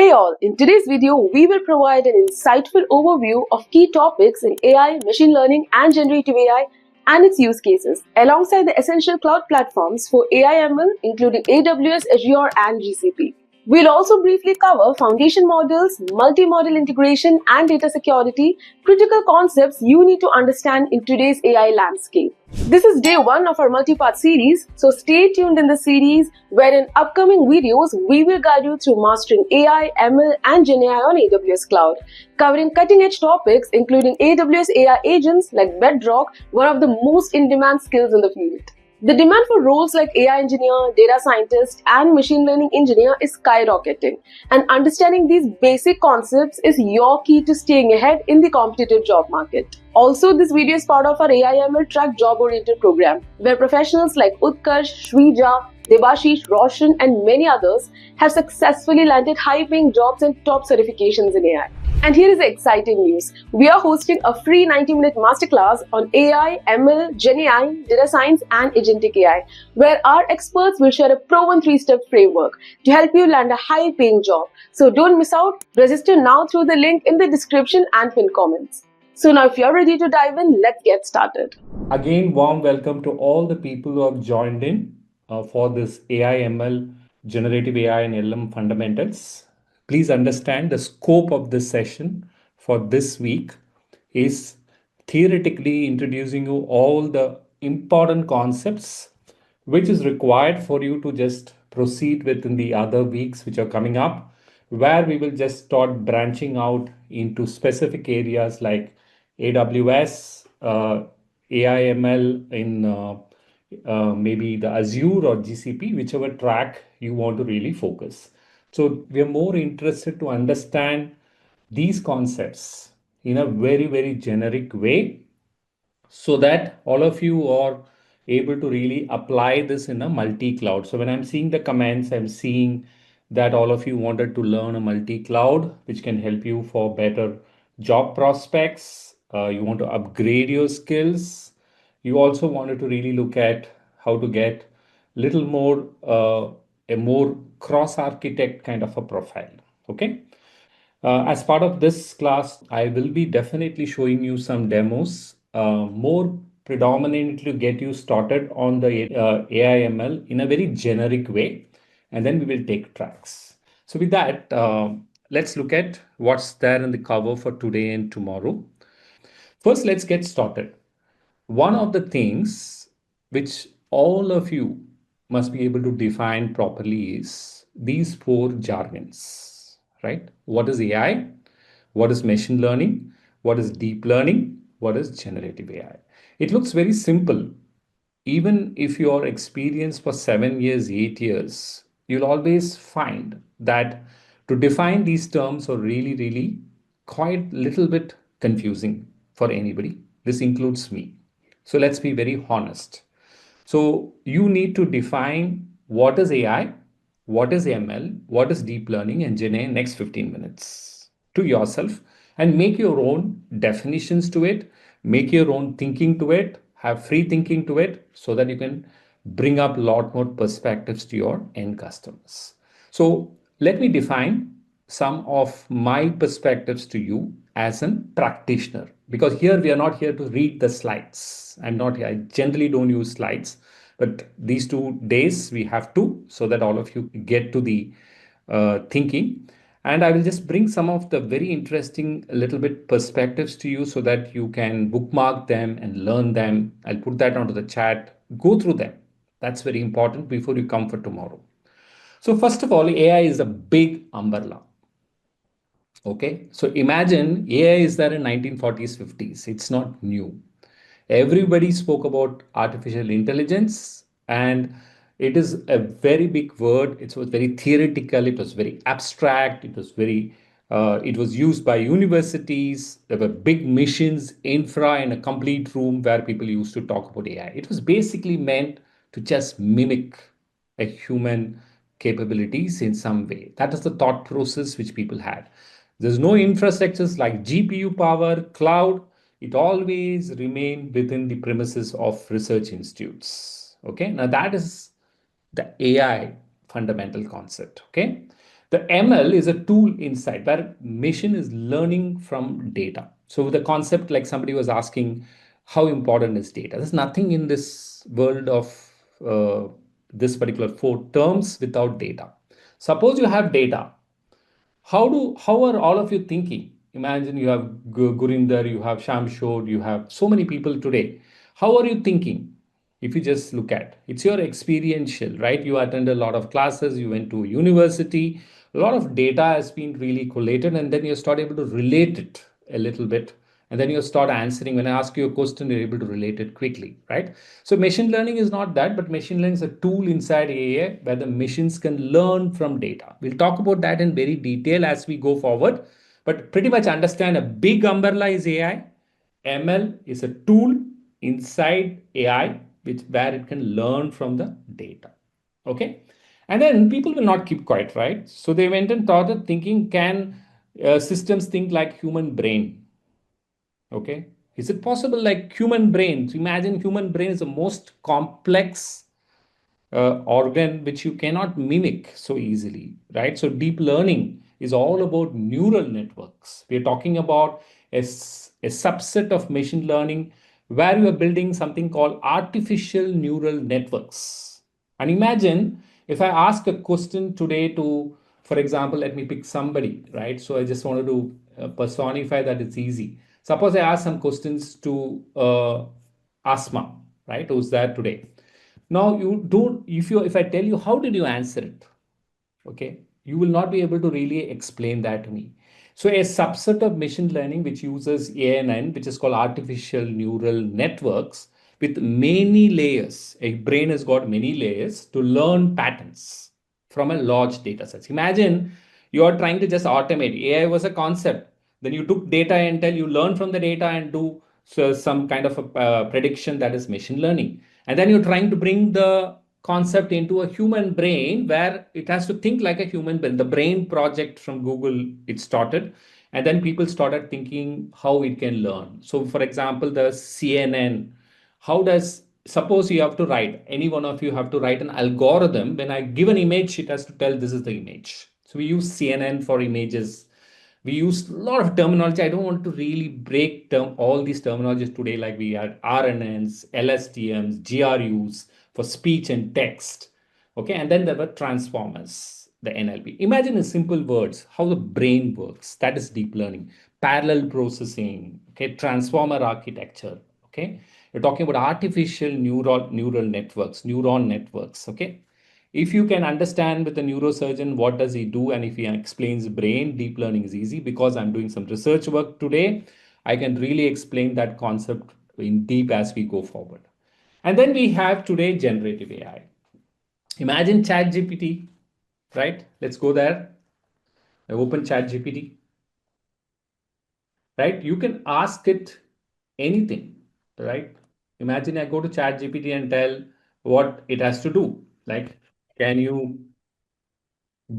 Hey all, in today's video, we will provide an insightful overview of key topics in AI, machine learning and generative AI and its use cases, alongside the essential cloud platforms for AI/ML, including AWS, Azure and GCP. We'll also briefly cover foundation models, multi-model integration and data security, critical concepts you need to understand in today's AI landscape. This is day one of our multi-part series, so stay tuned in the series where in upcoming videos we will guide you through mastering AI, ML and GenAI on AWS Cloud, covering cutting-edge topics including AWS AI agents like Bedrock, one of the most in-demand skills in the field. The demand for roles like AI engineer, data scientist, and machine learning engineer is skyrocketing, and understanding these basic concepts is your key to staying ahead in the competitive job market. Also, this video is part of our AI/ML track job-oriented program, where professionals like Utkarsh, Shrija, Debashish, Roshan, and many others have successfully landed high-paying jobs and top certifications in AI. And here is the exciting news. We are hosting a free 90-minute masterclass on AI, ML, GenAI, data science, and Agentic AI, where our experts will share a proven 3-step framework to help you land a high-paying job. So don't miss out. Register now through the link in the description and pinned comments. So now if you're ready to dive in, let's get started. Again, warm welcome to all the people who have joined in for this AI, ML, generative AI and LM fundamentals. Please understand the scope of this session for this week is theoretically introducing you all the important concepts which is required for you to just proceed within the other weeks which are coming up, where we will just start branching out into specific areas like AWS, AI/ML in maybe the Azure or GCP, whichever track you want to really focus. So we are more interested to understand these concepts in a very, very generic way so that all of you are able to really apply this in a multi-cloud. So when I'm seeing the comments, I'm seeing that all of you wanted to learn a multi-cloud, which can help you for better job prospects. You want to upgrade your skills. You also wanted to really look at how to get little more a more cross-architect kind of a profile. Okay. As part of this class, I will be definitely showing you some demos, more predominantly to get you started on the AI/ML in a very generic way, and then we will take tracks. So with that, let's look at what's there in the cover for today and tomorrow. First, let's get started. One of the things which all of you must be able to define properly is these four jargons, right? What is AI? What is machine learning? What is deep learning? What is generative AI? It looks very simple. Even if you are experienced for 7 years, 8 years, you'll always find that to define these terms are really, really quite little bit confusing for anybody. This includes me. So let's be very honest. So you need to define what is AI, what is ML, what is deep learning and GenAI in next 15 minutes to yourself and make your own definitions to it, make your own thinking to it, have free thinking to it so that you can bring up a lot more perspectives to your end customers. So let me define some of my perspectives to you as a practitioner, because here we are not here to read the slides. I generally don't use slides, but these 2 days we have to, so that all of you get to the thinking. And I will just bring some of the very interesting little bit perspectives to you so that you can bookmark them and learn them. I'll put that onto the chat. Go through them. That's very important before you come for tomorrow. So first of all, AI is a big umbrella. Okay, so imagine AI is there in 1940s, 50s. It's not new. Everybody spoke about artificial intelligence, and it is a very big word. It was very theoretical. It was very abstract. It was used by universities. There were big missions, infra in a complete room where people used to talk about AI. It was basically meant to just mimic a human capabilities in some way. That is the thought process which people had. There's no infrastructures like GPU power, cloud. It always remained within the premises of research institutes. Okay, now that is the AI fundamental concept. Okay, The ML is a tool inside where machine is learning from data. So the concept, like somebody was asking, how important is data? There's nothing in this world of uh, this particular four terms without data. Suppose you have data, how are all of you thinking? Imagine you have Gurinder, you have Shamshod, you have so many people today. How are you thinking? If you just look at it's your experiential, right? You attend a lot of classes, you went to university, a lot of data has been really collated, and then you start able to relate it a little bit, and then you start answering. When I ask you a question, you're able to relate it quickly, right? So machine learning is not that, but machine learning is a tool inside AI where the machines can learn from data. We'll talk about that in very detail as we go forward, but pretty much understand a big umbrella is AI. ML is a tool inside AI which where it can learn from the data. Okay. And then people will not keep quiet, right? So they went and started thinking, can systems think like human brain? Okay. Is it possible like human brain? So imagine human brain is the most complex organ which you cannot mimic so easily, right? So deep learning is all about neural networks. We are talking about a subset of machine learning where you are building something called artificial neural networks. And imagine if I ask a question today to, for example, let me pick somebody, right? So I just wanted to personify that it's easy. Suppose I ask some questions to Asma, right? Who's there today? Now you don't, if I tell you how did you answer it, okay, you will not be able to really explain that to me. So a subset of machine learning which uses ANN, which is called artificial neural networks, with many layers. A brain has got many layers to learn patterns from a large data sets. Imagine you are trying to just automate. AI was a concept. Then you took data and tell you learn from the data and do some kind of a prediction, that is machine learning. And then you're trying to bring the concept into a human brain where it has to think like a human brain. The brain project from Google, it started. And then people started thinking how it can learn. So for example, the CNN, how does, suppose you have to write, any one of you have to write an algorithm. When I give an image, it has to tell this is the image. So we use CNN for images. We use a lot of terminology. I don't want to really break all these terminologies today, like we had RNNs, LSTMs, GRUs for speech and text. Okay, and then there were transformers, the NLP. Imagine in simple words how the brain works. That is deep learning, parallel processing, okay, transformer architecture. Okay, you're talking about artificial neural networks, neuron networks. Okay, if you can understand with a neurosurgeon what does he do, and if he explains brain, deep learning is easy. Because I'm doing some research work today, I can really explain that concept in deep as we go forward. And then we have today generative AI. Imagine chat GPT, right? Let's go there. I open chat GPT, right? You can ask it anything, right? Imagine I go to chat GPT and tell what it has to do, like, can you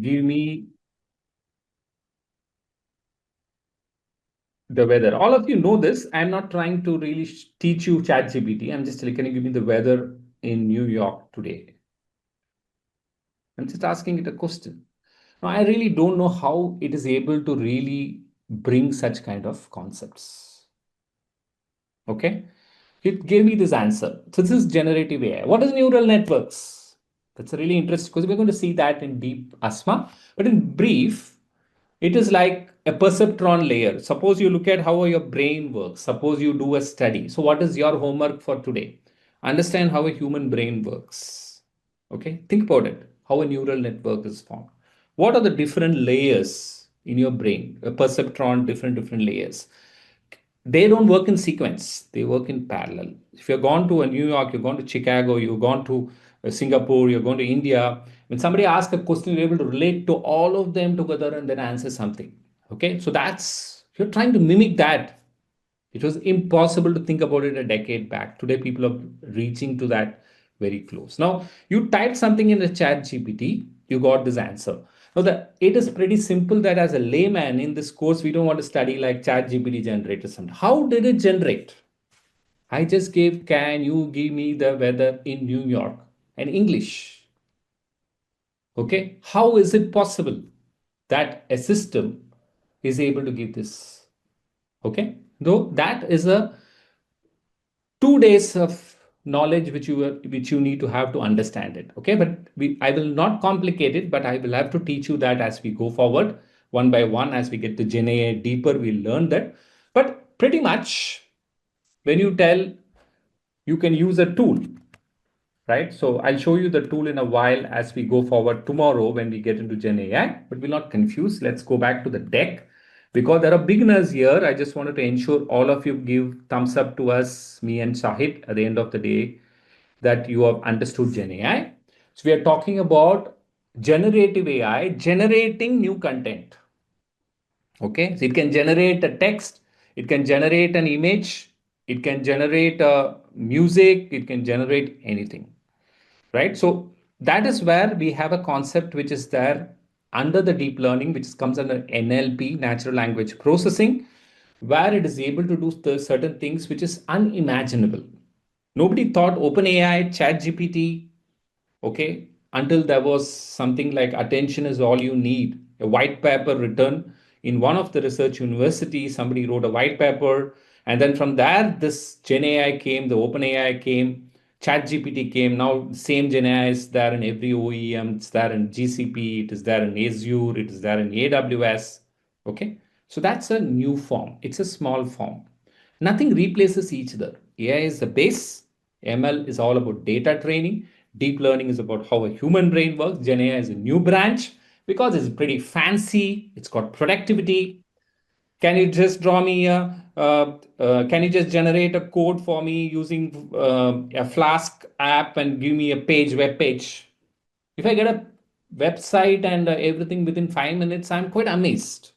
give me the weather? All of you know this. I'm not trying to really teach you chat GPT. I'm just telling, can you give me the weather in New York today? I'm just asking it a question. Now, I really don't know how it is able to really bring such kind of concepts. Okay. It gave me this answer. So this is generative AI. What is neural networks? That's a really interesting because we're going to see that in deep, Asma. But in brief, it is like a perceptron layer. Suppose you look at how your brain works. Suppose you do a study. So what is your homework for today? Understand how a human brain works. Okay, think about it. How a neural network is formed. What are the different layers in your brain? A perceptron, different layers. They don't work in sequence. They work in parallel. If you're gone to a New York, you're gone to Chicago, you've gone to Singapore, you're going to India. When somebody asks a question, you're able to relate to all of them together and then answer something. Okay, so that's, you're trying to mimic that. It was impossible to think about it a decade back. Today, people are reaching to that very close. Now, you typed something in the chat GPT, you got this answer. Now, it is pretty simple that as a layman in this course, we don't want to study like chat GPT generated something. How did it generate? I just gave, can you give me the weather in New York? And English. Okay. How is it possible? that a system is able to give this. Okay, though that is a 2 days of knowledge which you need to have to understand it. Okay, but I will not complicate it, but I will have to teach you that as we go forward, one by one. As we get to Gen AI deeper, we'll learn that. But pretty much, when you tell you can use a tool, right? So I'll show you the tool in a while as we go forward tomorrow when we get into Gen AI, but we'll not confuse. Let's go back to the deck because there are beginners here. I just wanted to ensure all of you give thumbs up to us, me and Shahid, at the end of the day, that you have understood Gen AI. So we are talking about generative AI generating new content. Okay, so it can generate a text, it can generate an image, it can generate music, it can generate anything, right? So that is where we have a concept which is there under the deep learning, which comes under NLP, natural language processing, where it is able to do certain things which is unimaginable. Nobody thought OpenAI, ChatGPT, okay, until there was something like attention is all you need, a white paper written in one of the research universities. Somebody wrote a white paper, and then from there this Gen AI came, the Open AI came, Chat GPT came. Now same Gen AI is there in every OEM. It's there in GCP, it is there in Azure, it is there in AWS. Okay, so that's a new form, it's a small form. Nothing replaces each other. AI is the base, ML is all about data training, deep learning is about how a human brain works. Gen AI is a new branch because it's pretty fancy, it's got productivity. Can you just draw me can you just generate a code for me using a Flask app and give me a web page? If I get a website and everything within 5 minutes, I'm quite amazed.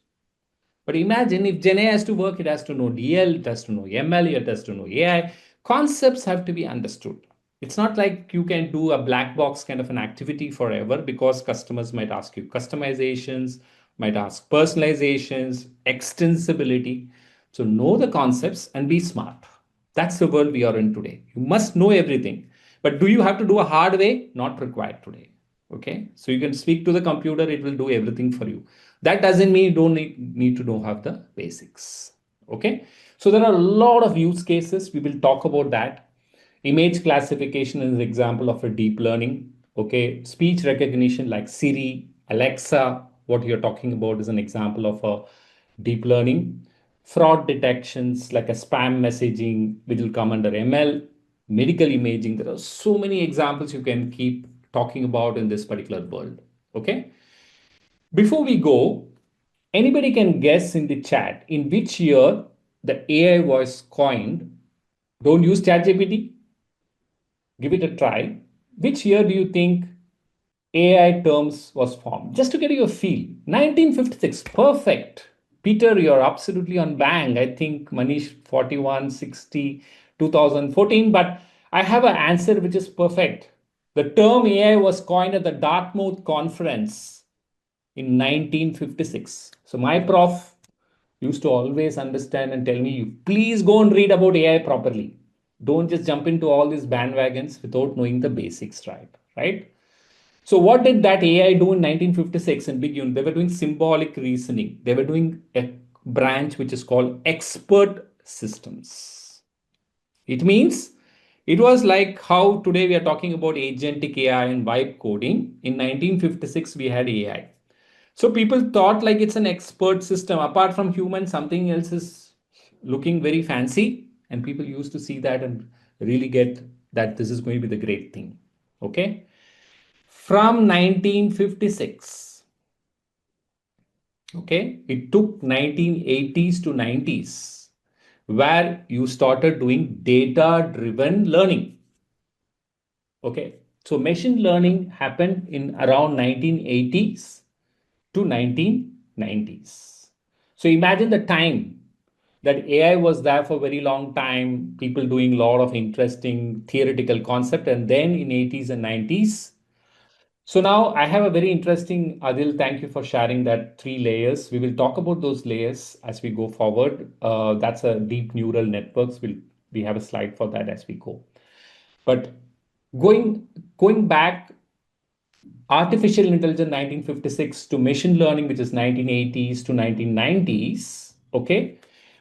But imagine if Gen AI has to work, it has to know DL, it has to know ML, it has to know AI. Concepts have to be understood. It's not like you can do a black box kind of an activity forever, because customers might ask you customizations, might ask personalizations, extensibility. So know the concepts and be smart. That's the world we are in today. You must know everything. But do you have to do a hard way? Not required today. Okay. So you can speak to the computer, it will do everything for you. That doesn't mean you don't need to know have the basics. Okay. So there are a lot of use cases. We will talk about that. Image classification is an example of a deep learning. Okay. Speech recognition like Siri, Alexa, what you're talking about is an example of a deep learning. Fraud detections like a spam messaging, which will come under ML. Medical imaging. There are so many examples you can keep talking about in this particular world. Okay. Before we go, anybody can guess in the chat in which year the AI was coined. Don't use ChatGPT. Give it a try. Which year do you think AI terms was formed? Just to get you a feel. 1956. Perfect. Peter, you're absolutely on bang. I think Manish 41, 60, 2014. But I have an answer which is perfect. The term AI was coined at the Dartmouth conference in 1956. So my prof used to always understand and tell me, you please go and read about AI properly. Don't just jump into all these bandwagons without knowing the basics, right? Right? So what did that AI do in 1956 in Big Unit? They were doing symbolic reasoning. They were doing a branch which is called expert systems. It means it was like how today we are talking about agentic AI and vibe coding. In 1956, we had AI. So people thought like it's an expert system. Apart from human, something else is looking very fancy. And people used to see that and really get that this is going to be the great thing. Okay. From 1956, okay, it took 1980s to 90s where you started doing data driven learning. Okay. So machine learning happened in around 1980s to 1990s. So imagine the time that AI was there for a very long time, people doing a lot of interesting theoretical concept, and then in 80s and 90s. So now I have a very interesting, Adil, thank you for sharing that 3 layers. We will talk about those layers as we go forward. That's a deep neural networks. We have a slide for that as we go. But going back artificial intelligence 1956 to machine learning, which is 1980s to 1990s, okay,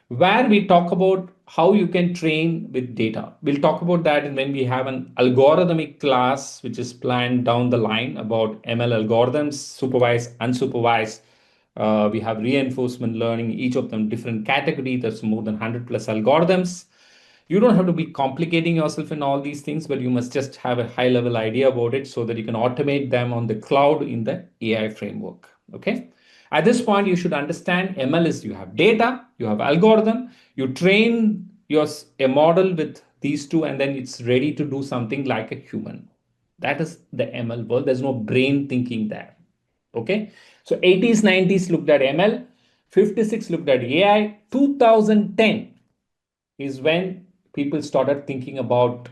where we talk about how you can train with data. We'll talk about that when we have an algorithmic class, which is planned down the line about ML algorithms, supervised, unsupervised. We have reinforcement learning, each of them different category. There's more than 100 plus algorithms. You don't have to be complicating yourself in all these things, but you must just have a high level idea about it so that you can automate them on the cloud in the AI framework. Okay. At this point, you should understand ML is you have data, you have algorithm, you train a model with these two, and then it's ready to do something like a human. That is the ML world. There's no brain thinking there. Okay. So 80s, 90s looked at ML, 56 looked at AI, 2010 is when people started thinking about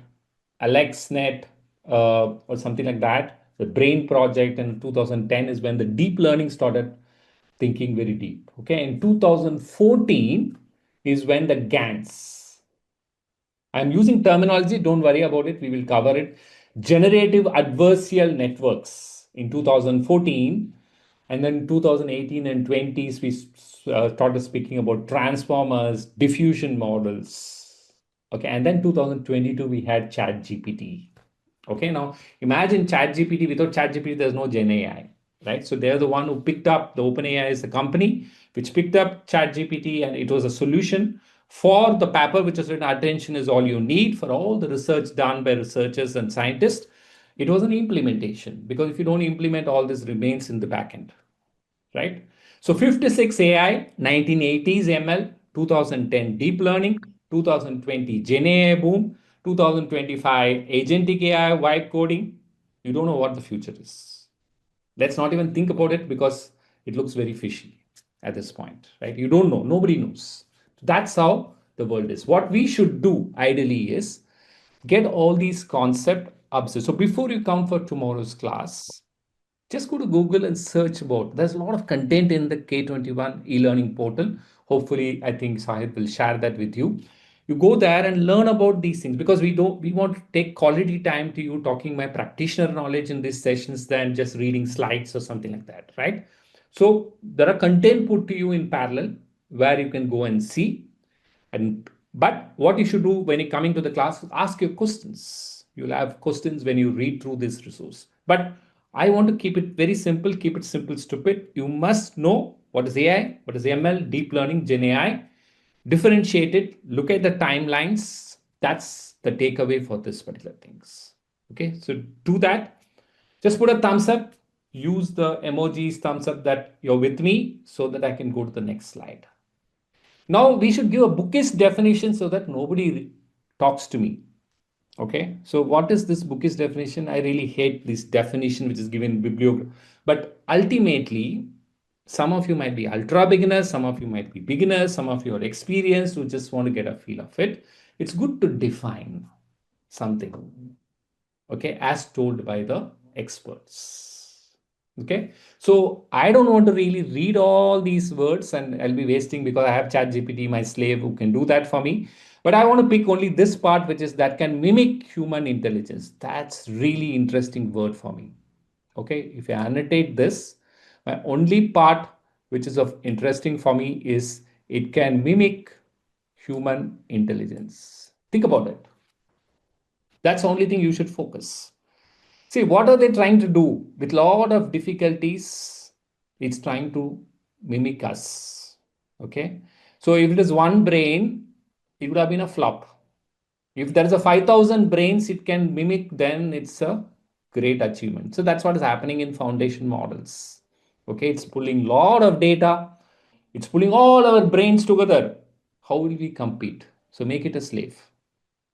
AlexNet or something like that, the Brain Project. And 2010 is when the deep learning started thinking very deep. Okay, in 2014 is when the GANs. I'm using terminology, don't worry about it, we will cover it. Generative adversarial networks in 2014, and then 2018 and 20s, we started speaking about transformers, diffusion models. Okay, and then 2022, we had Chat GPT. Okay, now imagine ChatGPT. Without ChatGPT, there's no GenAI, right? So they're the one who picked up, the OpenAI is the company which picked up ChatGPT, and it was a solution for the paper which is written. Attention is all you need for all the research done by researchers and scientists. It was an implementation, because if you don't implement, all this remains in the backend, right? So 56 AI, 1980s ML, 2010 deep learning, 2020 Gen AI boom, 2025 agentic AI vibe coding. You don't know what the future is. Let's not even think about it, because it looks very fishy at this point, right? You don't know, nobody knows. That's how the world is. What we should do ideally is get all these concepts up. So before you come for tomorrow's class, just go to Google and search about. There's a lot of content in the K21 e-learning portal. Hopefully, I think Sahib will share that with you. You go there and learn about these things, because we want to take quality time to you talking my practitioner knowledge in these sessions than just reading slides or something like that, right? So there are content put to you in parallel where you can go and see. And but what you should do when you coming to the class, ask your questions. You'll have questions when you read through this resource. But I want to keep it very simple, keep it simple, stupid. You must know what is AI, what is ML, deep learning, Gen AI. Differentiate it, look at the timelines. That's the takeaway for this particular things. Okay, so do that. Just put a thumbs up, use the emojis thumbs up that you're with me, so that I can go to the next slide. Now we should give a bookish definition so that nobody talks to me. Okay. So what is this bookish definition? I really hate this definition which is given in bibliography. But ultimately, some of you might be ultra beginners, some of you might be beginners, some of you are experienced who just want to get a feel of it. It's good to define something, okay, as told by the experts. Okay, so I don't want to really read all these words, and I'll be wasting, because I have Chat GPT, my slave, who can do that for me. But I want to pick only this part, which is that can mimic human intelligence. That's really interesting word for me. Okay, if I annotate this, my only part which is of interesting for me is it can mimic human intelligence. Think about it. That's the only thing you should focus. See, what are they trying to do? With a lot of difficulties, it's trying to mimic us. Okay. So if it is one brain, it would have been a flop. If there is a 5,000 brains it can mimic, then it's a great achievement. So that's what is happening in foundation models. Okay. It's pulling a lot of data. It's pulling all our brains together. How will we compete? So make it a slave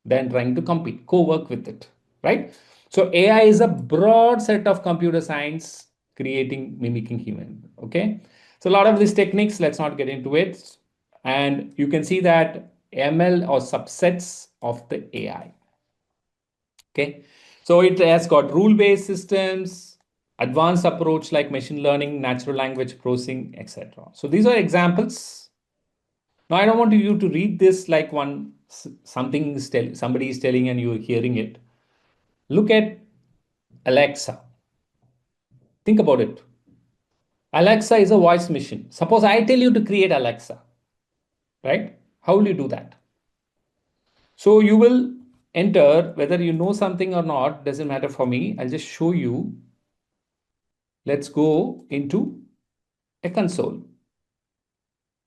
than trying to compete, co-work with it, right? So AI is a broad set of computer science creating, mimicking human. Okay. So a lot of these techniques, let's not get into it. And you can see that ML or subsets of the AI. Okay. So it has got rule-based systems, advanced approach like machine learning, natural language processing, etc. So these are examples. Now, I don't want you to read this like something somebody is telling and you're hearing it. Look at Alexa. Think about it. Alexa is a voice machine. Suppose I tell you to create Alexa, right? How will you do that? So you will enter, whether you know something or not, doesn't matter for me. I'll just show you. Let's go into a console.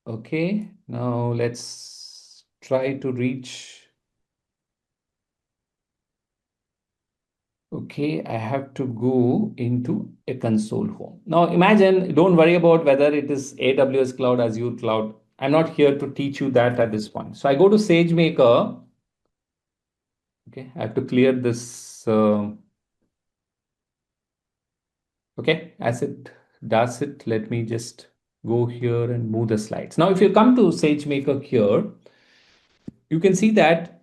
Okay, now let's try to reach. Okay, I have to go into a console home. Now imagine, don't worry about whether it is AWS cloud, Azure cloud. I'm not here to teach you that at this point. So I go to SageMaker. Okay, I have to clear this. Okay, as it does it, let me just go here and move the slides. Now, if you come to SageMaker here, you can see that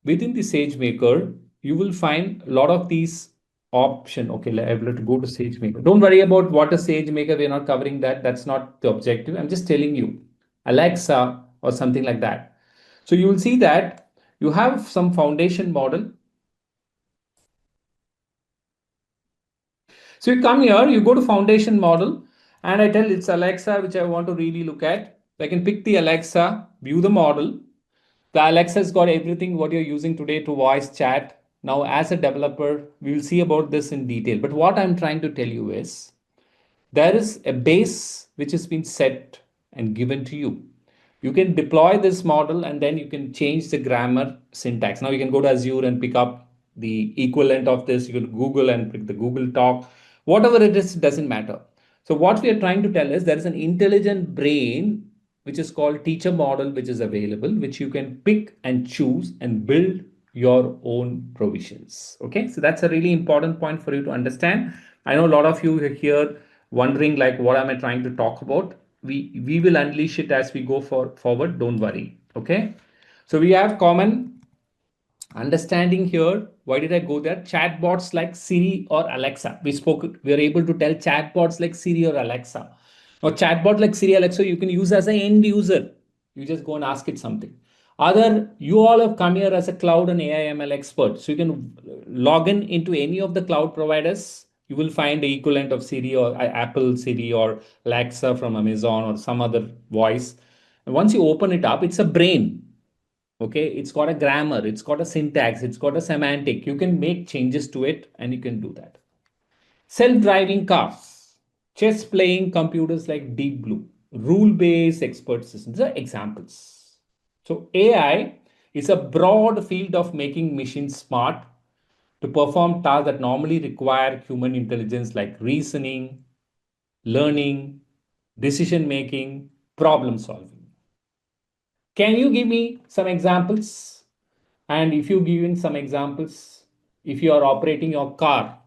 within the SageMaker, you will find a lot of these option. Okay, I will to go to SageMaker. Don't worry about what is SageMaker. We're not covering that. That's not the objective. I'm just telling you, Alexa or something like that. So you will see that you have some foundation model. So you come here, you go to foundation model, and I tell it's Alexa, which I want to really look at. So I can pick the Alexa, view the model. The Alexa's got everything what you're using today to voice chat. Now, as a developer, we will see about this in detail. But what I'm trying to tell you is there is a base which has been set and given to you. You can deploy this model and then you can change the grammar syntax. Now you can go to Azure and pick up the equivalent of this. You can Google and pick the Google Talk. Whatever it is, doesn't matter. So what we are trying to tell is there is an intelligent brain which is called teacher model, which is available, which you can pick and choose and build your own provisions. Okay, so that's a really important point for you to understand. I know a lot of you are here wondering like what am I trying to talk about. We will unleash it as we go forward. Don't worry. Okay, so we have common understanding here. Why did I go there? Chatbots like Siri or Alexa. We are able to tell chatbots like Siri or Alexa. Now chatbot like Siri, Alexa, you can use as an end user. You just go and ask it something. Other, you all have come here as a cloud and AI ML expert, so you can log in into any of the cloud providers. You will find the equivalent of Siri or Apple Siri or Alexa from Amazon or some other voice. And once you open it up, it's a brain. Okay, it's got a grammar, it's got a syntax, it's got a semantic. You can make changes to it and you can do that. Self-driving cars, chess playing computers like Deep Blue, rule-based expert systems. These are examples. So AI is a broad field of making machines smart to perform tasks that normally require human intelligence like reasoning, learning, decision making, problem solving. Can you give me some examples? And if you give in some examples, if you are operating your car,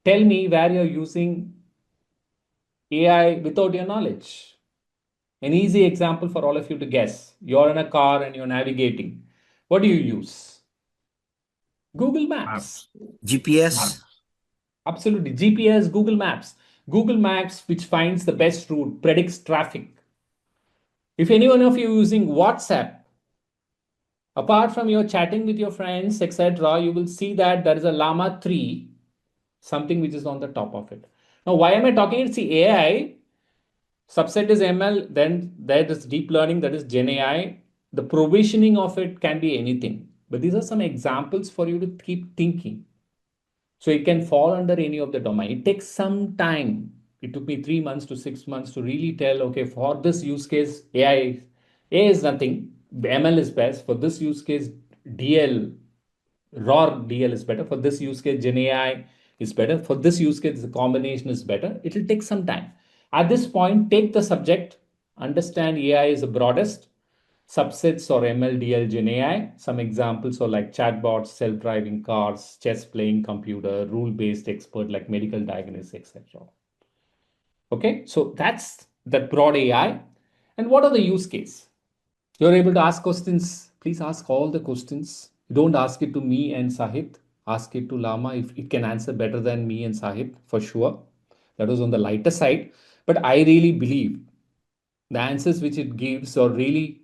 tell me where you're using AI without your knowledge. An easy example for all of you to guess. You're in a car and you're navigating. What do you use? Google Maps. Maps. GPS. Absolutely. GPS, Google Maps. Google Maps, which finds the best route, predicts traffic. If any one of you using WhatsApp, apart from your chatting with your friends, etc., you will see that there is a Llama 3, something which is on the top of it. Now, why am I talking? It's the AI. Subset is ML, then that is deep learning, that is GenAI. The provisioning of it can be anything. But these are some examples for you to keep thinking. So it can fall under any of the domain. It takes some time. It took me 3 months to 6 months to really tell, okay, for this use case, AI is nothing. ML is best. For this use case, DL, raw DL is better. For this use case, GenAI is better. For this use case, the combination is better. It will take some time. At this point, take the subject, understand AI is the broadest, subsets or ML, DL, GenAI. Some examples are like chatbots, self-driving cars, chess-playing computer, rule-based expert like medical diagnosis, etc. Okay, so that's that broad AI. And what are the use case? You're able to ask questions. Please ask all the questions. Don't ask it to me and Sahit. Ask it to Lama if it can answer better than me and Sahit, for sure. That was on the lighter side. But I really believe the answers which it gives are really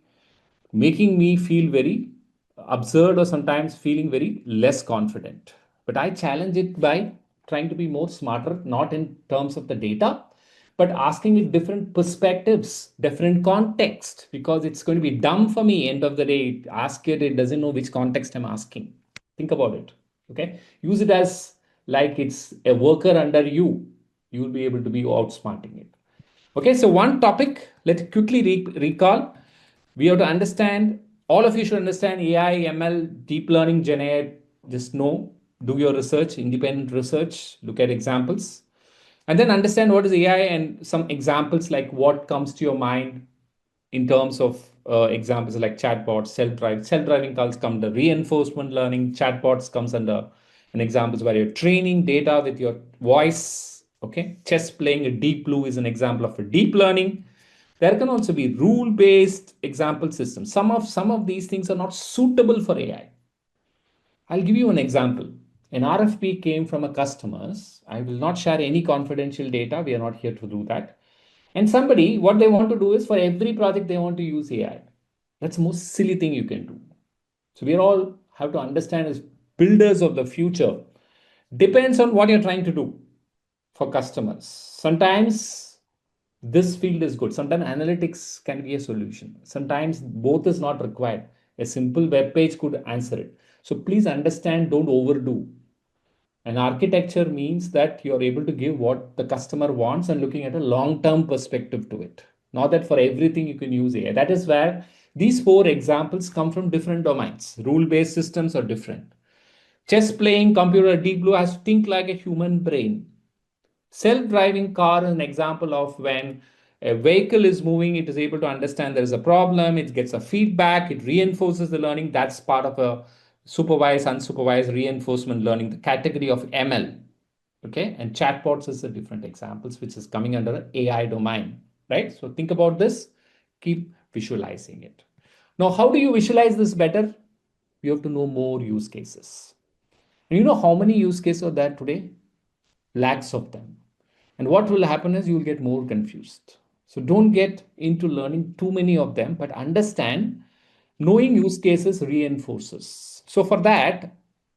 making me feel very absurd or sometimes feeling very less confident. But I challenge it by trying to be more smarter, not in terms of the data, but asking it different perspectives, different context, because it's going to be dumb for me. End of the day, ask it, it doesn't know which context I'm asking. Think about it. Okay. Use it as like it's a worker under you. You will be able to be outsmarting it. Okay, so one topic, let's quickly recall. We have to understand, all of you should understand AI, ML, deep learning, GenAI. Just know, do your research, independent research, look at examples, and then understand what is AI and some examples like what comes to your mind in terms of examples like chatbots, self-driving cars come under reinforcement learning, chatbots comes under an examples where you're training data with your voice. Okay, chess playing a deep blue is an example of a deep learning. There can also be rule-based example systems. Some of these things are not suitable for AI. I'll give you an example. An RFP came from a customers. I will not share any confidential data. We are not here to do that. And somebody, what they want to do is for every project, they want to use AI. That's the most silly thing you can do. So we all have to understand as builders of the future, depends on what you're trying to do for customers. Sometimes this field is good. Sometimes analytics can be a solution. Sometimes both is not required. A simple web page could answer it. So please understand, don't overdo. And architecture means that you're able to give what the customer wants and looking at a long-term perspective to it. Not that for everything you can use AI. That is where these four examples come from different domains. Rule-based systems are different. Chess playing computer Deep Blue has to think like a human brain. Self-driving car is an example of when a vehicle is moving, it is able to understand there is a problem, it gets a feedback, it reinforces the learning. That's part of a supervised, unsupervised reinforcement learning, the category of ML. Okay, and chatbots is a different examples, which is coming under AI domain, right? So think about this, keep visualizing it. Now, how do you visualize this better? You have to know more use cases. And you know how many use cases are there today? Lakhs of them. And what will happen is you will get more confused. So don't get into learning too many of them, but understand knowing use cases reinforces. So for that,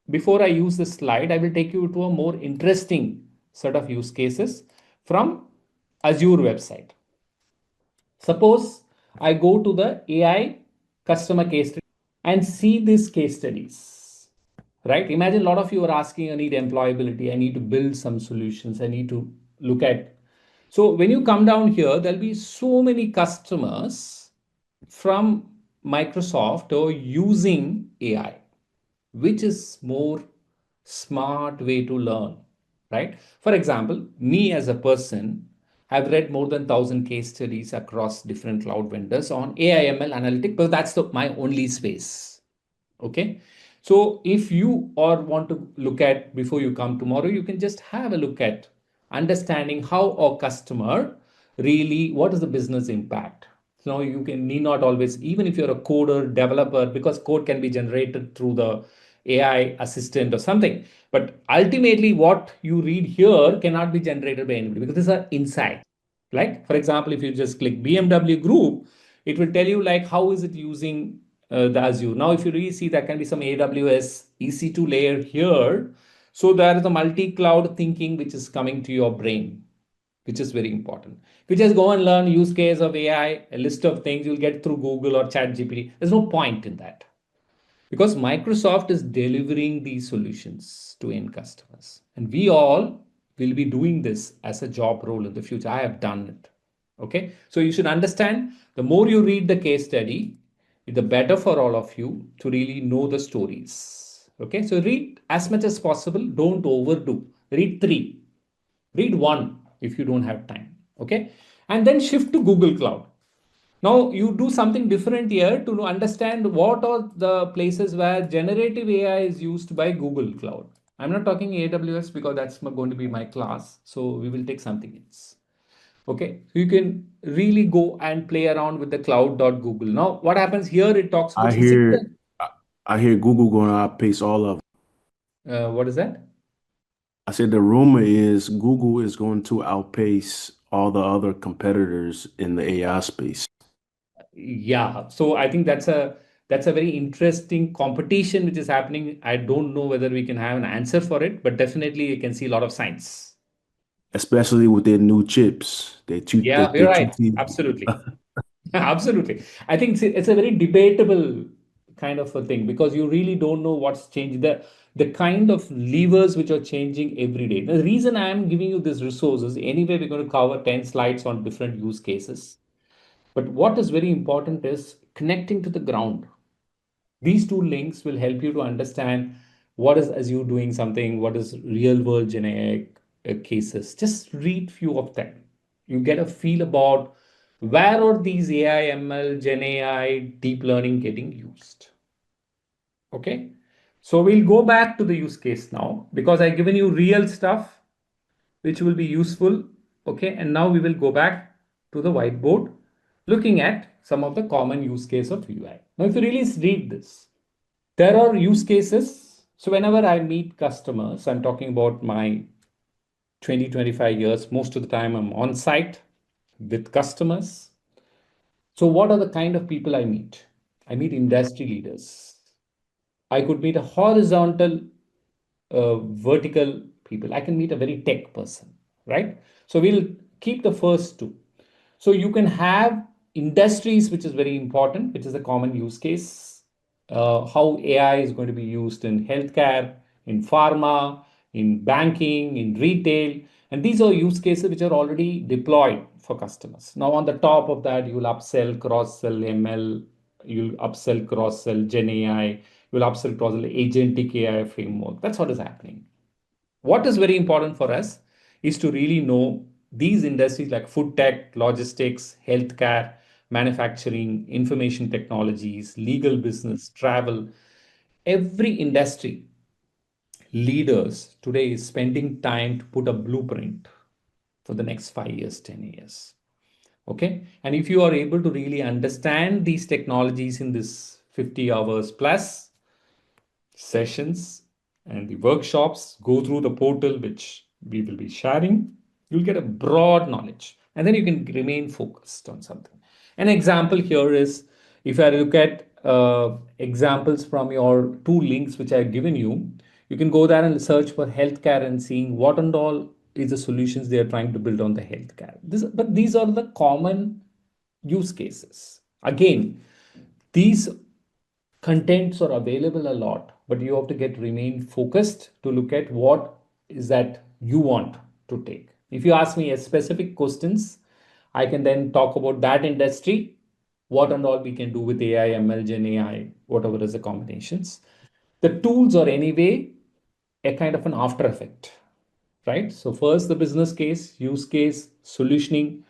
before I use this slide, I will take you to a more interesting set of use cases from Azure website. Suppose I go to the AI customer case study and see these case studies, right? Imagine a lot of you are asking, I need employability, I need to build some solutions, I need to look at. So when you come down here, there'll be so many customers from Microsoft or using AI, which is more smart way to learn, right? For example, me as a person, I've read more than 1,000 case studies across different cloud vendors on AI ML analytics, but that's my only space. Okay, so if you or want to look at before you come tomorrow, you can just have a look at understanding how a customer really, what is the business impact. So you can need not always, even if you're a coder developer, because code can be generated through the AI assistant or something, but ultimately what you read here cannot be generated by anybody because these are insights. Like for example, if you just click BMW group, it will tell you like how is it using the Azure. Now, if you really see, there can be some AWS EC2 layer here. So there is a multi-cloud thinking which is coming to your brain, which is very important. If you just go and learn use case of AI, a list of things you'll get through Google or ChatGPT, there's no point in that because Microsoft is delivering these solutions to end customers. And we all will be doing this as a job role in the future. I have done it. Okay. So you should understand the more you read the case study, the better for all of you to really know the stories. Okay. So read as much as possible. Don't overdo. Read three, read one if you don't have time. Okay. And then shift to Google Cloud. Now you do something different here to understand what are the places where generative AI is used by Google Cloud. I'm not talking AWS because that's going to be my class. So we will take something else. Okay. So you can really go and play around with the cloud.google. Now what happens here, it talks about I specific. hear I hear Google going to outpace all of them. What is that? I said the rumor is Google is going to outpace all the other competitors in the AI space. Yeah. So I think that's a That's a very interesting competition which is happening. I don't know whether we can have an answer for it, but definitely you can see a lot of science. Especially with their new chips. Yeah, They you're right. choose these. Absolutely. Absolutely. I think it's a very debatable kind of a thing because you really don't know what's changing. The kind of levers which are changing every day. The reason I am giving you this resources, anyway, we're going to cover 10 slides on different use cases. But what is very important is connecting to the ground. These two links will help you to understand what is Azure doing something, what is real world GenAI cases. Just read few of them. You get a feel about where are these AI, ML, GenAI, deep learning getting used. Okay. So we'll go back to the use case now because I've given you real stuff which will be useful. Okay. And now we will go back to the whiteboard looking at some of the common use case of UI. Now, if you really read this, there are use cases. So whenever I meet customers, I'm talking about my 20, 25 years, most of the time I'm on site with customers. So what are the kind of people I meet? I meet industry leaders. I could meet a horizontal, vertical people. I can meet a very tech person, right? So we'll keep the first two. So you can have industries, which is very important, which is a common use case. How AI is going to be used in healthcare, in pharma, in banking, in retail. And these are use cases which are already deployed for customers. Now, on the top of that, you'll upsell, cross sell ML, you'll upsell, cross sell Gen AI, you'll upsell, cross sell Agentic AI framework. That's what is happening. What is very important for us is to really know these industries like food tech, logistics, healthcare, manufacturing, information technologies, legal business, travel. Every industry leaders today is spending time to put a blueprint for the next 5 years, 10 years. Okay. And if you are able to really understand these technologies in this 50 hours plus, sessions and the workshops, go through the portal which we will be sharing, you'll get a broad knowledge and then you can remain focused on something. An example here is if I look at examples from your two links which I've given you, you can go there and search for healthcare and seeing what and all is the solutions they are trying to build on the healthcare. But these are the common use cases. Again, these contents are available a lot, but you have to get remain focused to look at what is that you want to take. If you ask me a specific questions, I can then talk about that industry, what and all we can do with AI, ML, Gen AI, whatever is the combinations. The tools are anyway a kind of an after effect, right? So first the business case, use case, solutioning,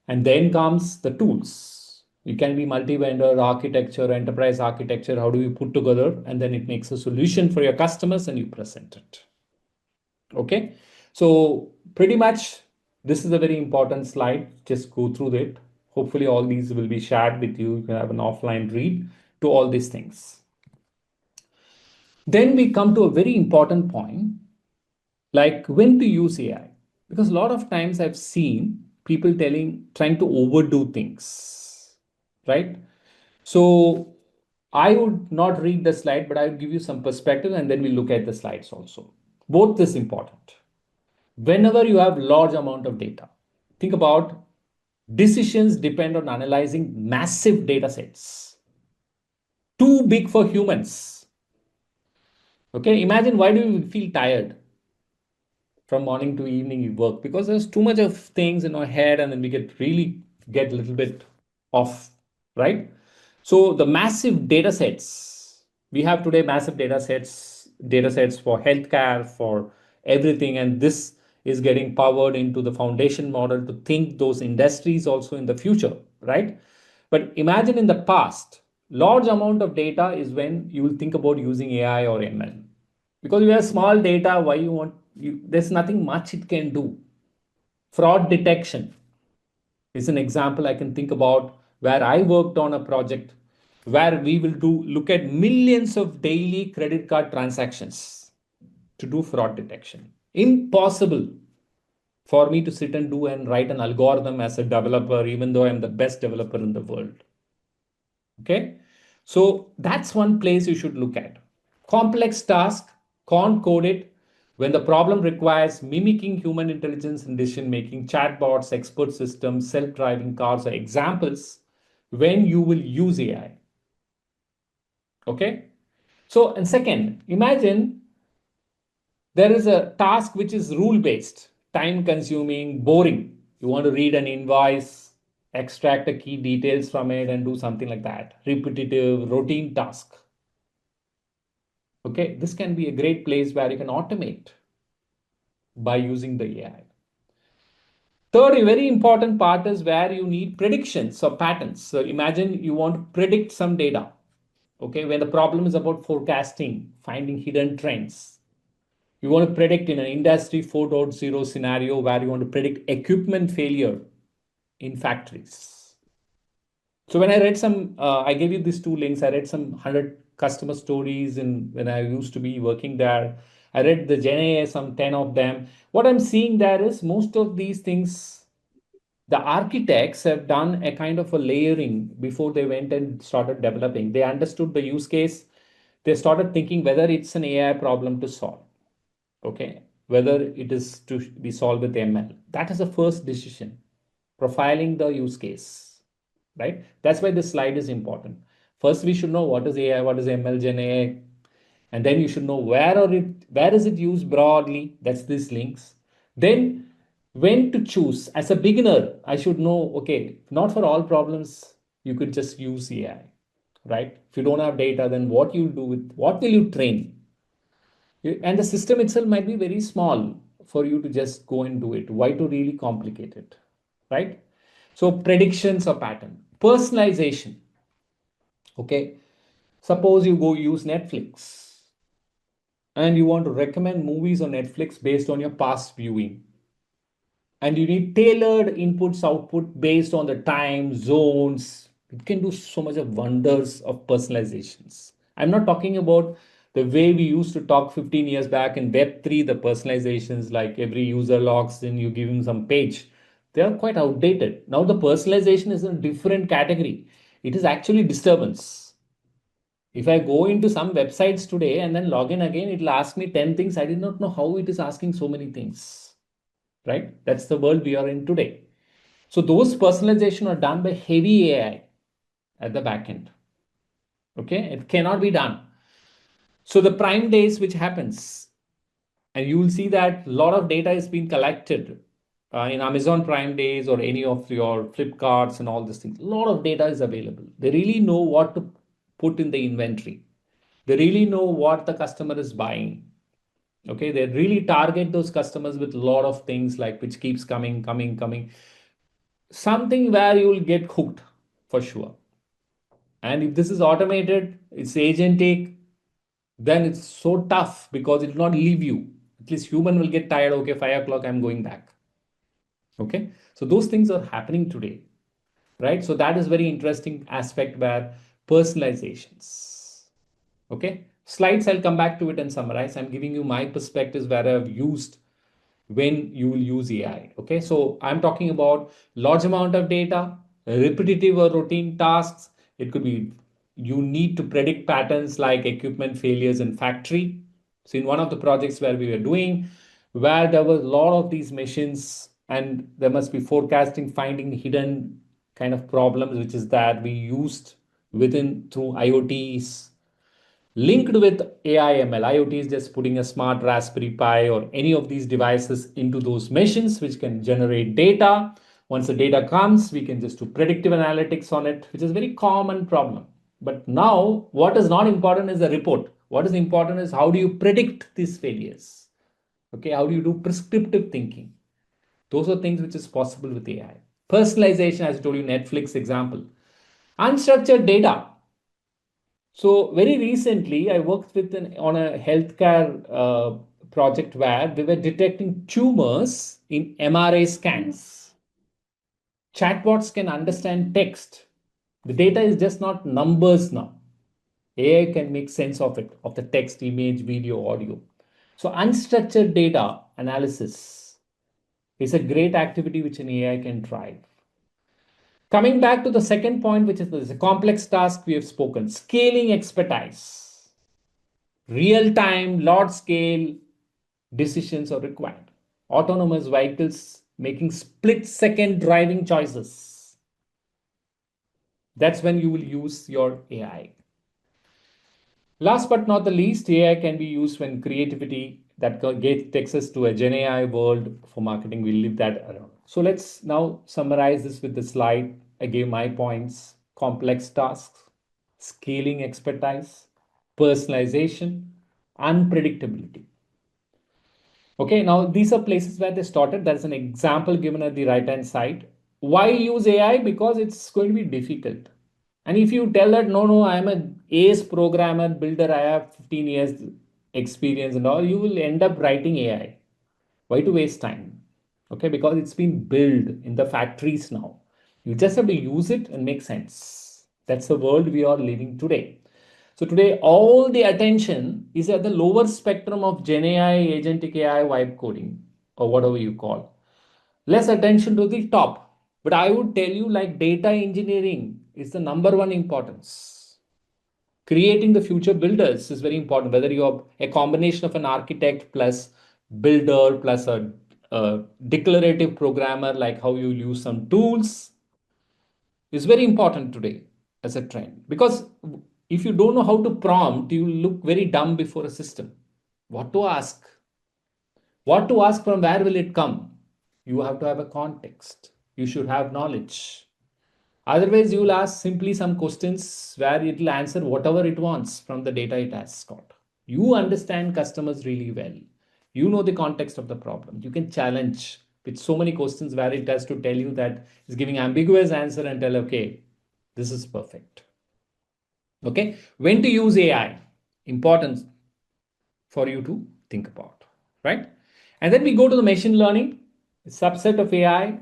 and then comes the tools. It can be multi-vendor architecture, enterprise architecture. How do you put together? And then it makes a solution for your customers and you present it. Okay. So pretty much this is a very important slide. Just go through it. Hopefully all these will be shared with you. You can have an offline read to all these things. Then we come to a very important point, like when to use AI. Because a lot of times I've seen people trying to overdo things, right? So I would not read the slide, but I would give you some perspective and then we look at the slides also. Both is important. Whenever you have large amount of data, think about decisions depend on analyzing massive data sets, too big for humans. Okay, imagine why do you feel tired from morning to evening you work because there's too much of things in our head and then we get a little bit off, right? So the massive data sets we have today, massive data sets for healthcare, for everything, and this is getting powered into the foundation model to think those industries also in the future, right? But imagine in the past, large amount of data is when you will think about using AI or ML because you have small data. Why you want you? There's nothing much it can do. Fraud detection is an example I can think about where I worked on a project where we will do look at millions of daily credit card transactions to do fraud detection. Impossible for me to sit and do and write an algorithm as a developer, even though I'm the best developer in the world. Okay. So that's one place you should look at. Complex task, can't code it. When the problem requires mimicking human intelligence in decision making, chatbots, expert systems, self driving cars are examples when you will use AI. Okay. So, and second, imagine there is a task which is rule based, time consuming, boring. You want to read an invoice, extract the key details from it, and do something like that. Repetitive, routine task. Okay, this can be a great place where you can automate by using the AI. Third, a very important part is where you need predictions or patterns. So imagine you want to predict some data. Okay, when the problem is about forecasting, finding hidden trends. You want to predict in an industry 4.0 scenario where you want to predict equipment failure in factories. So when I read some, I gave you these two links. I read some 100 customer stories in when I used to be working there. I read the GenAI, some 10 of them. What I'm seeing there is most of these things, the architects have done a kind of a layering before they went and started developing. They understood the use case. They started thinking whether it's an AI problem to solve. Okay, whether it is to be solved with ML. That is the first decision. Profiling the use case, right? That's why this slide is important. First, we should know what is AI, what is ML, Gen AI, and then you should know where is it used broadly. That's these links. Then, when to choose as a beginner, I should know. Okay, not for all problems you could just use AI, right? If you don't have data, then what you do with what will you train? And the system itself might be very small for you to just go and do it. Why to really complicate it, right? So predictions or pattern, personalization. Okay, suppose you go use Netflix and you want to recommend movies on Netflix based on your past viewing, and you need tailored inputs output based on the time zones. It can do so much of wonders of personalizations. I'm not talking about the way we used to talk 15 years back in web3, the personalizations like every user logs in, you give him some page. They are quite outdated. Now the personalization is in a different category. It is actually disturbance. If I go into some websites today and then log in again, it will ask me 10 things. I did not know how it is asking so many things, right? That's the world we are in today. So those personalization are done by heavy AI at the back end. Okay, it cannot be done. So the prime days which happens, and you will see that a lot of data is being collected in Amazon Prime days or any of your Flipkarts and all these things. A lot of data is available. They really know what to put in the inventory. They really know what the customer is buying. Okay, they really target those customers with a lot of things like which keeps coming, something where you will get hooked for sure. And if this is automated, it's agentic, then it's so tough because it will not leave you. At least human will get tired. Okay, 5 o'clock, I'm going back. Okay, so those things are happening today, right? So that is very interesting aspect where personalizations. Okay, slides, I'll come back to it and summarize. I'm giving you my perspectives where I've used when you will use AI. Okay, so I'm talking about large amount of data, repetitive or routine tasks. It could be you need to predict patterns like equipment failures in factory. So in one of the projects where we were doing, where there was a lot of these machines and there must be forecasting, finding hidden kind of problems, which is that we used within through IoTs linked with AI ML. IoT is just putting a smart Raspberry Pi or any of these devices into those machines, which can generate data. Once the data comes, we can just do predictive analytics on it, which is a very common problem. But now, what is not important is the report. What is important is how do you predict these failures? Okay, how do you do prescriptive thinking? Those are things which is possible with AI. Personalization, as I told you, Netflix example. Unstructured data. So very recently, I worked with on a healthcare project where we were detecting tumors in MRI scans. Chatbots can understand text. The data is just not numbers now. AI can make sense of it, of the text, image, video, audio. So unstructured data analysis is a great activity which an AI can drive. Coming back to the second point, which is the complex task we have spoken, scaling expertise, real time, large scale decisions are required. Autonomous vehicles making split second driving choices. That's when you will use your AI. Last but not the least, AI can be used when creativity that takes us to a GenAI world for marketing. We'll leave that around. So let's now summarize this with the slide. I gave my points: complex tasks, scaling expertise, personalization, unpredictability. Okay, now these are places where they started. There's an example given at the right hand side. Why use AI? Because it's going to be difficult. And if you tell that, no, no, I'm a ace programmer, builder, I have 15 years experience and all, you will end up writing AI. Why to waste time? Okay, because it's been built in the factories now. You just have to use it and make sense. That's the world we are living today. So today, all the attention is at the lower spectrum of GenAI, Agentic AI, vibe coding, or whatever you call. Less attention to the top. But I would tell you, like data engineering is the number one importance. Creating the future builders is very important. Whether you are a combination of an architect plus builder plus a declarative programmer, like how you use some tools, is very important today as a trend. Because if you don't know how to prompt, you look very dumb before a system. What to ask? What to ask, from where will it come? You have to have a context. You should have knowledge. Otherwise, you will ask simply some questions where it will answer whatever it wants from the data it has got. You understand customers really well. You know the context of the problem. You can challenge with so many questions where it has to tell you that it's giving ambiguous answer and tell, okay, this is perfect. Okay, when to use AI? Important for you to think about, right? And then we go to the machine learning, subset of AI,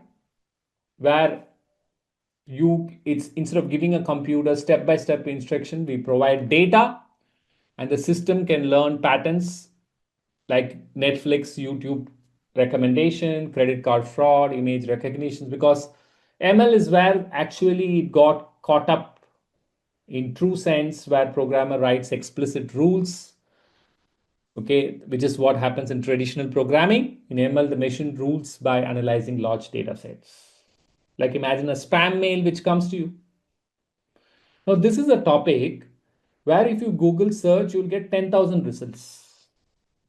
where it's instead of giving a computer step by step instruction, we provide data and the system can learn patterns like Netflix, YouTube recommendation, credit card fraud, image recognitions, because ML is where actually it got caught up in true sense, where programmer writes explicit rules. Okay, which is what happens in traditional programming. In ML, the machine rules by analyzing large data sets. Like imagine a spam mail which comes to you. Now, this is a topic where if you Google search, you'll get 10,000 results.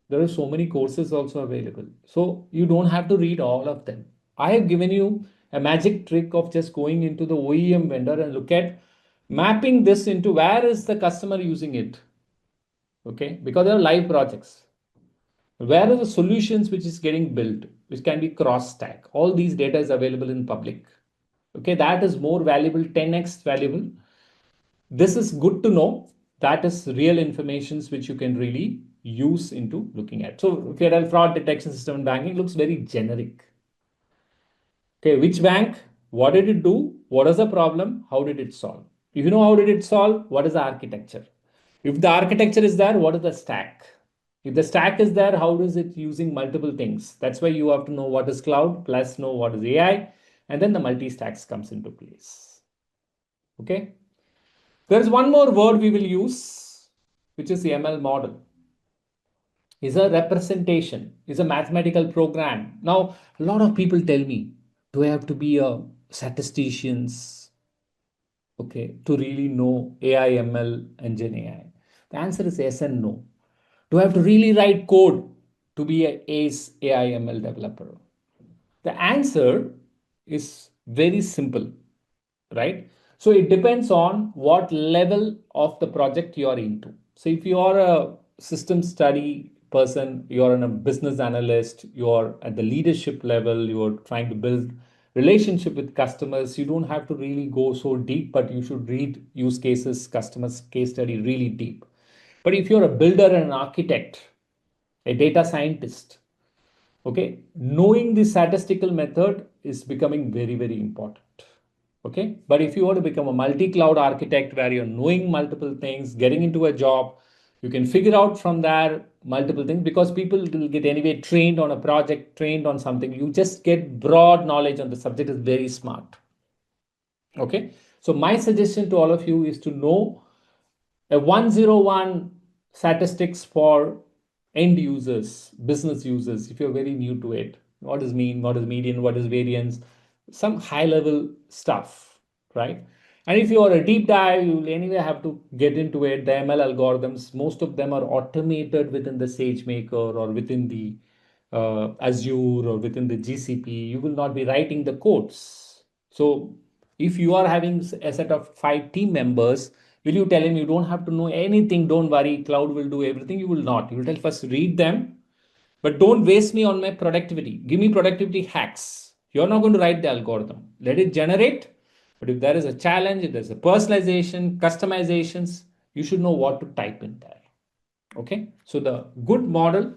There are so many courses also available. So you don't have to read all of them. I have given you a magic trick of just going into the OEM vendor and look at mapping this into where is the customer using it. Okay, because there are live projects. Where are the solutions which is getting built, which can be cross stack? All these data is available in public. Okay, that is more valuable, 10x valuable. This is good to know. That is real informations which you can really use into looking at. So if you had a fraud detection system in banking, looks very generic. Okay, which bank? What did it do? What is the problem? How did it solve? If you know how did it solve, what is the architecture? If the architecture is there, what is the stack? If the stack is there, how is it using multiple things? That's why you have to know what is cloud, plus know what is AI, and then the multi-stacks comes into place. Okay. There's one more word we will use, which is the ML model. Is a representation, is a mathematical program. Now, a lot of people tell me, do I have to be a statisticians, okay, to really know AI, ML, and Gen AI? The answer is yes and no. Do I have to really write code to be a ace AI ML developer? The answer is very simple, right? So it depends on what level of the project you are into. So if you are a system study person, you're a business analyst, you're at the leadership level, you're trying to build relationship with customers, you don't have to really go so deep, but you should read use cases, customers case study really deep. But if you're a builder and an architect, a data scientist, okay, knowing the statistical method is becoming very, very important. Okay, but if you want to become a multi-cloud architect where you're knowing multiple things, getting into a job, you can figure out from there multiple things, because people will get anyway trained on a project, trained on something. You just get broad knowledge on the subject, is very smart. Okay. So my suggestion to all of you is to know a 101 statistics for end users, business users, if you're very new to it. What is mean, what is median, what is variance, some high level stuff, right? And if you are a deep dive, you will anyway have to get into it. The ML algorithms, most of them are automated within the SageMaker or within the Azure or within the GCP. You will not be writing the codes. So if you are having a set of 5 team members, will you tell him you don't have to know anything? Don't worry, cloud will do everything. You will not. You will tell first read them, but don't waste me on my productivity. Give me productivity hacks. You're not going to write the algorithm. Let it generate. But if there is a challenge, if there's a personalization, customizations, you should know what to type in there. Okay. So the good model,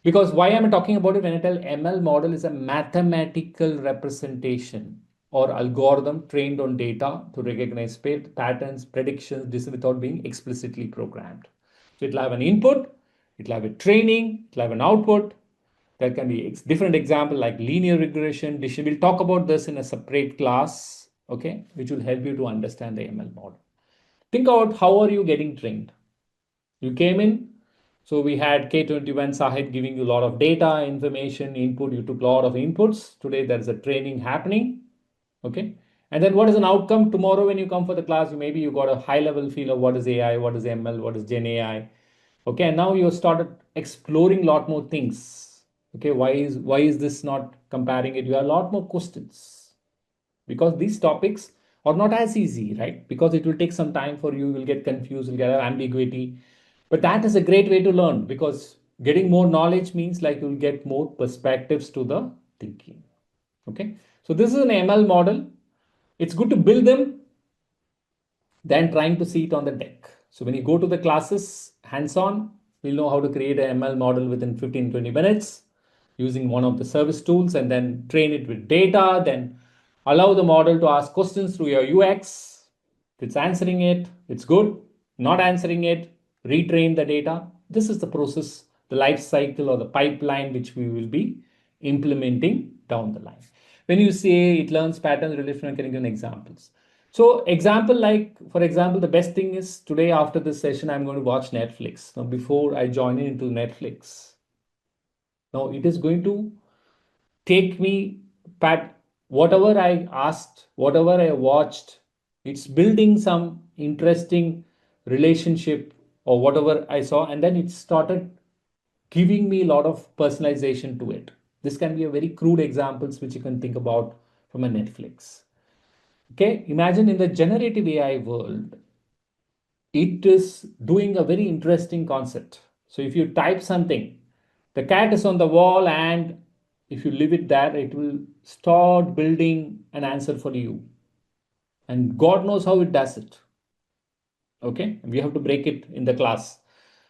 because why am I talking about it? When I tell ML model is a mathematical representation or algorithm trained on data to recognize patterns, predictions, this without being explicitly programmed. So it'll have an input, it'll have a training, it'll have an output. There can be different example like linear regression. We'll talk about this in a separate class, okay, which will help you to understand the ML model. Think about how are you getting trained. You came in, so we had K21 Sahid giving you a lot of data, information, input. You took a lot of inputs. Today there's a training happening. Okay. And then what is an outcome tomorrow when you come for the class? Maybe you got a high level feel of what is AI, what is ML, what is Gen AI. Okay. And now you started exploring a lot more things. Okay. Why is this not comparing it? You have a lot more questions because these topics are not as easy, right? Because it will take some time for you, you'll get confused, you'll get ambiguity. But that is a great way to learn because getting more knowledge means like you'll get more perspectives to the thinking. Okay. So this is an ML model. It's good to build them than trying to see it on the deck. So when you go to the classes hands-on, we'll know how to create an ML model within 15-20 minutes using one of the service tools and then train it with data, then allow the model to ask questions through your UX. If it's answering it, it's good. Not answering it, retrain the data. This is the process, the life cycle or the pipeline which we will be implementing down the line. When you say it learns patterns, relational, can you give examples? So example like, for example, the best thing is today after this session, I'm going to watch Netflix. Now, before I join into Netflix, now it is going to take me pat whatever I asked, whatever I watched, it's building some interesting relationship or whatever I saw, and then it started giving me a lot of personalization to it. This can be a very crude examples which you can think about from a Netflix. Okay, imagine in the generative AI world, it is doing a very interesting concept. So if you type something, the cat is on the wall, and if you leave it there, it will start building an answer for you. And God knows how it does it. Okay, we have to break it in the class.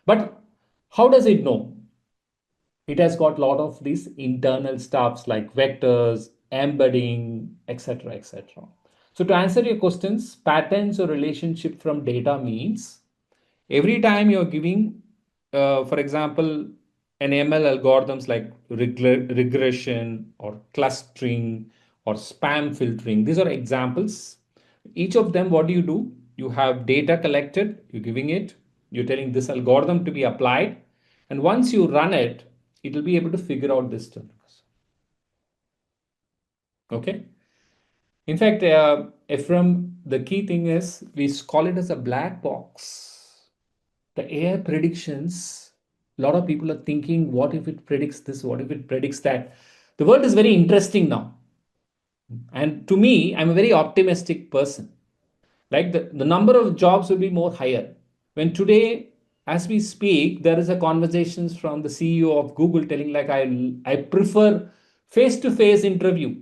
But how does it know? It has got a lot of these internal stuffs like vectors, embedding, etc. etc. So to answer your questions, patterns or relationship from data means every time you're giving, for example, an ML algorithms like regression or clustering or spam filtering, these are examples. Each of them, what do? You have data collected, you're giving it, you're telling this algorithm to be applied, and once you run it, it will be able to figure out this terms. Okay. In fact, Ephraim, the key thing is we call it as a black box. The AI predictions, a lot of people are thinking, what if it predicts this? What if it predicts that? The world is very interesting now. And to me, I'm a very optimistic person. Like the number of jobs will be more higher. When today, as we speak, there is a conversations from the CEO of Google telling like I prefer face-to-face interview,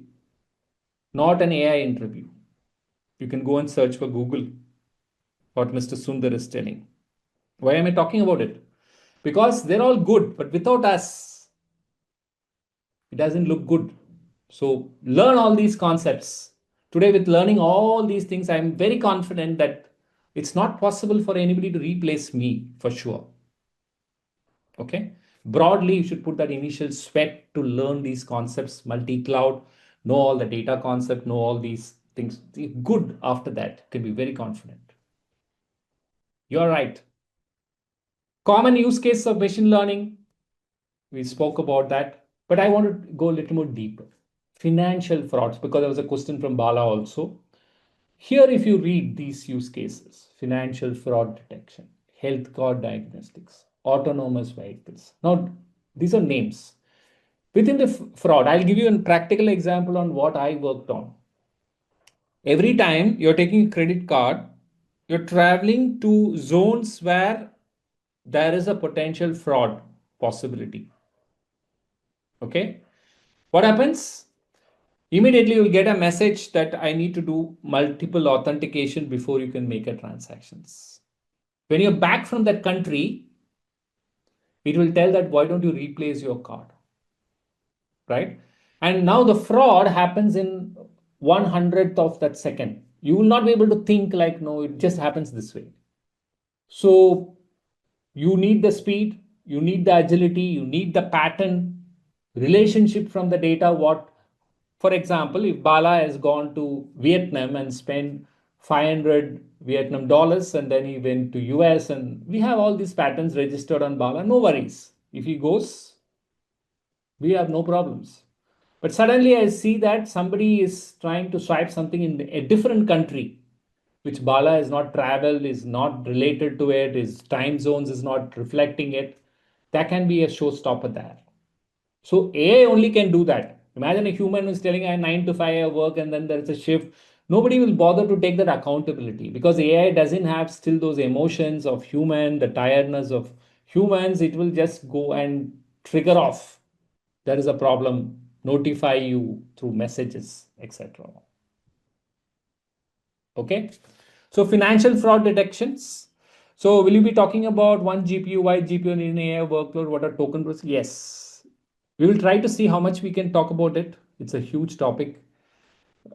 not an AI interview. You can go and search for Google what Mr. Sundar is telling. Why am I talking about it? Because they're all good, but without us, it doesn't look good. So learn all these concepts. Today, with learning all these things, I'm very confident that it's not possible for anybody to replace me for sure. Okay. Broadly, you should put that initial sweat to learn these concepts, multi-cloud, know all the data concept, know all these things good after that, can be very confident. You're right. Common use case of machine learning, we spoke about that, but I want to go a little more deeper. Financial frauds, because there was a question from Bala also. Here, if you read these use cases, financial fraud detection, health card diagnostics, autonomous vehicles. Now, these are names. Within the fraud, I'll give you a practical example on what I worked on. Every time you're taking a credit card, you're traveling to zones where there is a potential fraud possibility. Okay. What happens? Immediately you'll get a message that I need to do multiple authentication before you can make a transactions. When you're back from that country, it will tell that why don't you replace your card, right? And now the fraud happens in 1/100th of that second. You will not be able to think like, no, it just happens this way. So you need the speed, you need the agility, you need the pattern, relationship from the data. What, for example, if Bala has gone to Vietnam and spent 500 Vietnam dollars and then he went to US and we have all these patterns registered on Bala, no worries. If he goes, we have no problems. But suddenly I see that somebody is trying to swipe something in a different country, which Bala has not traveled, is not related to it, his time zones is not reflecting it. That can be a showstopper there. So AI only can do that. Imagine a human who's telling I 9 to 5 work and then there's a shift. Nobody will bother to take that accountability because AI doesn't have still those emotions of human, the tiredness of humans. It will just go and trigger off. There is a problem, notify you through messages, etc. Okay. So financial fraud detections. So will you be talking about one GPU, why GPU in AI workload, what are token risks? Yes. We will try to see how much we can talk about it. It's a huge topic,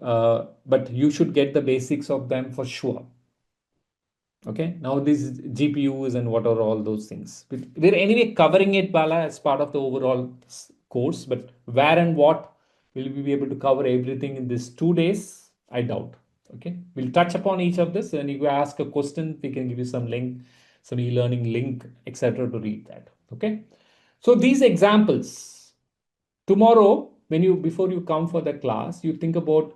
but you should get the basics of them for sure. Okay, now these GPUs and what are all those things. We're anyway covering it, Bala, as part of the overall course, but where and what will we be able to cover everything in this 2 days? I doubt. Okay, we'll touch upon each of this, and if you ask a question, we can give you some link, some e-learning link, etc. to read that. Okay, so these examples tomorrow, when you before you come for the class, you think about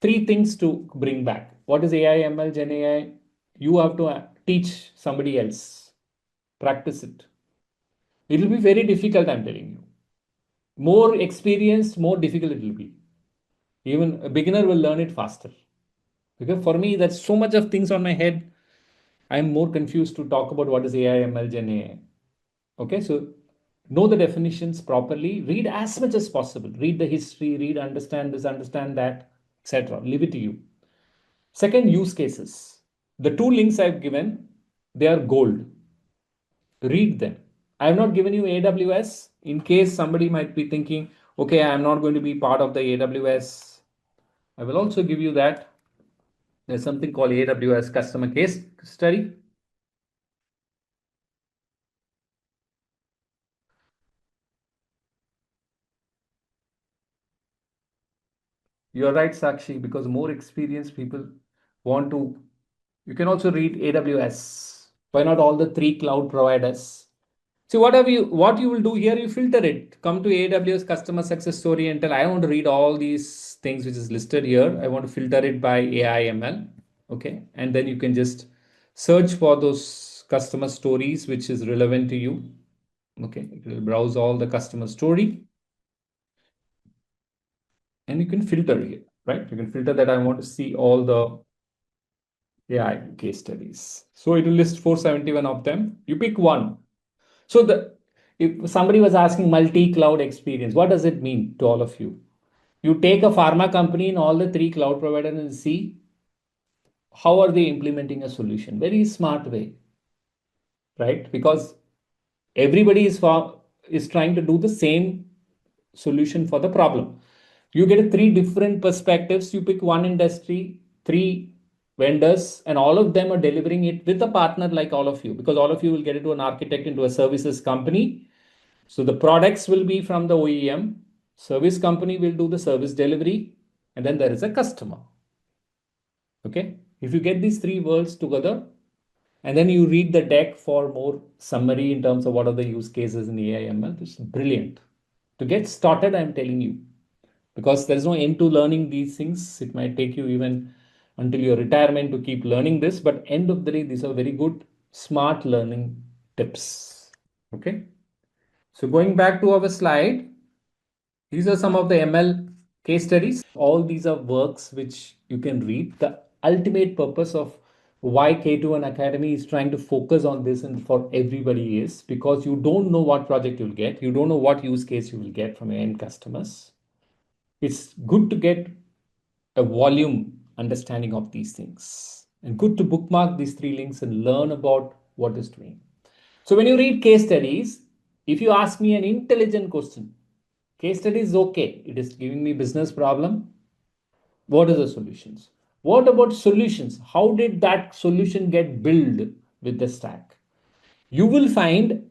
three things to bring back. What is AI, ML, Gen AI? You have to teach somebody else, practice it. It will be very difficult, I'm telling you. More experienced, more difficult it will be. Even a beginner will learn it faster. Because for me, there's so much of things on my head. I'm more confused to talk about what is AI, ML, Gen AI. Okay, so know the definitions properly. Read as much as possible. Read the history, read, understand this, understand that, etc. Leave it to you. Second, use cases. The two links I've given, they are gold. Read them. I have not given you AWS in case somebody might be thinking, okay, I am not going to be part of the AWS. I will also give you that. There's something called AWS customer case study. You're right, Sakshi, because more experienced people want to. You can also read AWS. Why not all the three cloud providers? See, what you will do here, you filter it. Come to AWS customer success story and tell, I want to read all these things which is listed here. I want to filter it by AI ML. Okay. And then you can just search for those customer stories which is relevant to you. Okay. It will browse all the customer story. And you can filter here, right? You can filter that I want to see all the AI case studies. So it will list 471 of them. You pick one. So if somebody was asking multi-cloud experience, what does it mean to all of you? You take a pharma company in all the three cloud providers and see how are they implementing a solution. Very smart way, right? Because everybody is trying to do the same solution for the problem. You get three different perspectives. You pick one industry, three vendors, and all of them are delivering it with a partner like all of you, because all of you will get into an architect, into a services company. So the products will be from the OEM, service company will do the service delivery, and then there is a customer. Okay. If you get these three words together and then you read the deck for more summary in terms of what are the use cases in AI ML, it's brilliant. To get started, I'm telling you, because there's no end to learning these things. It might take you even until your retirement to keep learning this, but end of the day, these are very good, smart learning tips. Okay. So going back to our slide, these are some of the ML case studies. All these are works which you can read. The ultimate purpose of why K21 Academy is trying to focus on this and for everybody is because you don't know what project you'll get. You don't know what use case you will get from your end customers. It's good to get a volume understanding of these things and good to bookmark these three links and learn about what is doing. So when you read case studies, if you ask me an intelligent question, case study is okay. It is giving me business problem. What are the solutions? What about solutions? How did that solution get built with the stack? You will find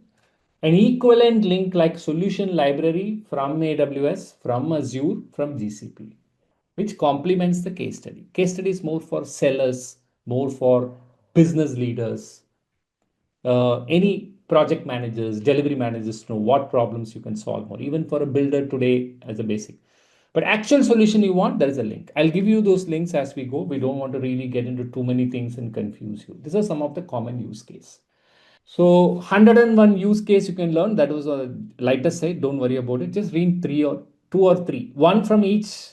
an equivalent link like solution library from AWS, from Azure, from GCP, which complements the case study. Case study is more for sellers, more for business leaders, any project managers, delivery managers know what problems you can solve more, even for a builder today as a basic. But actual solution you want, there is a link. I'll give you those links as we go. We don't want to really get into too many things and confuse you. These are some of the common use case. So 101 use case you can learn. That was a lighter side. Don't worry about it. Just read three or two or three. One from each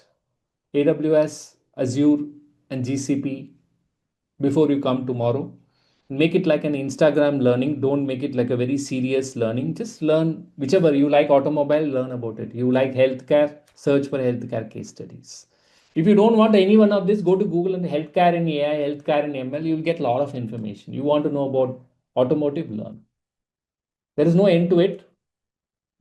AWS, Azure, and GCP before you come tomorrow. Make it like an Instagram learning. Don't make it like a very serious learning. Just learn whichever you like. Automobile, learn about it. You like healthcare, search for healthcare case studies. If you don't want any one of this, go to Google and healthcare in AI, healthcare in ML. You'll get a lot of information. You want to know about automotive, learn. There is no end to it.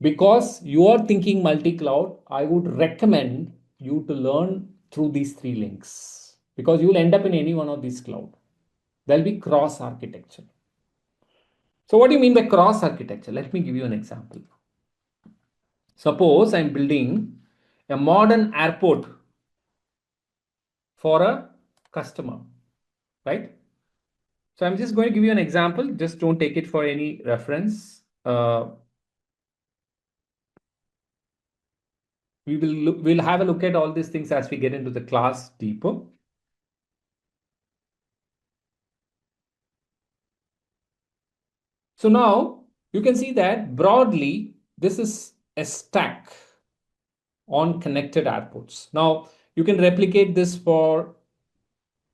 Because you are thinking multi-cloud, I would recommend you to learn through these three links because you will end up in any one of these cloud. There'll be cross architecture. So what do you mean by cross architecture? Let me give you an example. Suppose I'm building a modern airport for a customer, right? So I'm just going to give you an example. Just don't take it for any reference. We'll have a look at all these things as we get into the class deeper. So now you can see that broadly, this is a stack on connected airports. Now you can replicate this for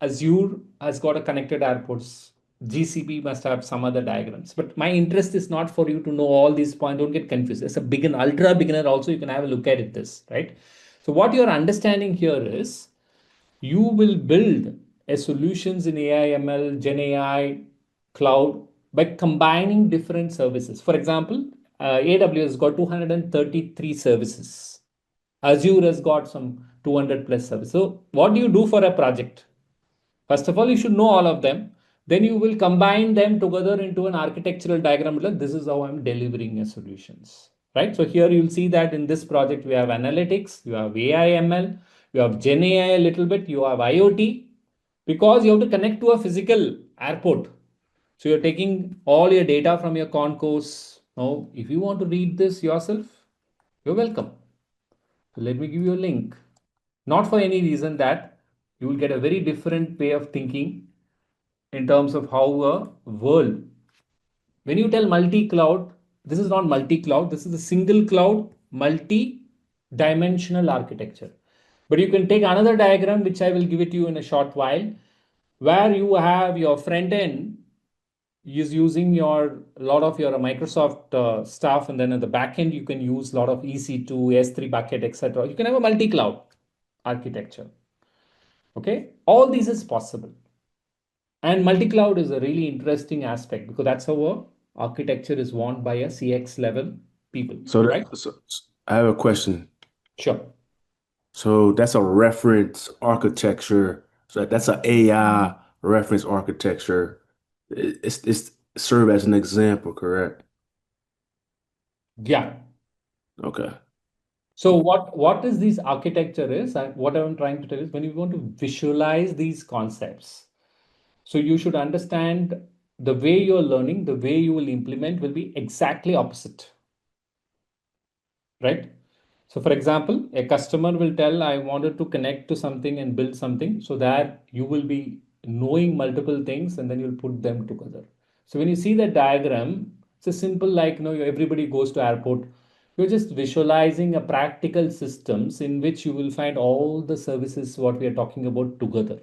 Azure has got a connected airports. GCP must have some other diagrams. But my interest is not for you to know all these points. Don't get confused. As a beginner, ultra beginner also, you can have a look at it this, right? So what you're understanding here is you will build a solutions in AI, ML, GenAI, cloud by combining different services. For example, AWS has got 233 services. Azure has got some 200 plus services. So what do you do for a project? First of all, you should know all of them. Then you will combine them together into an architectural diagram. Like this is how I'm delivering a solutions. Right. So here you'll see that in this project we have analytics, you have AI ML, you have Gen AI a little bit, you have IoT, because you have to connect to a physical airport. So you're taking all your data from your concourse. Now, if you want to read this yourself, you're welcome. So let me give you a link. Not for any reason that you will get a very different way of thinking in terms of how a world. When you tell multi-cloud, this is not multi-cloud, this is a single cloud, multi-dimensional architecture. But you can take another diagram, which I will give it to you in a short while, where you have your front end is using your a lot of your Microsoft stuff, and then at the back end you can use a lot of EC2, S3 bucket, etc. You can have a multi-cloud architecture. Okay, all this is possible. And multi-cloud is a really interesting aspect because that's how architecture is worn by a CX level people, So, right? I have a question. Sure. So that's a reference architecture. So that's an AI reference architecture. It's serve as an example, correct? Yeah. Okay. So what is this architecture is, what I'm trying to tell is when you want to visualize these concepts, so you should understand the way you're learning, the way you will implement will be exactly opposite, right? So for example, a customer will tell, I wanted to connect to something and build something, so that you will be knowing multiple things and then you'll put them together. So when you see that diagram, it's a simple like, everybody goes to airport. You're just visualizing a practical systems in which you will find all the services what we are talking about together.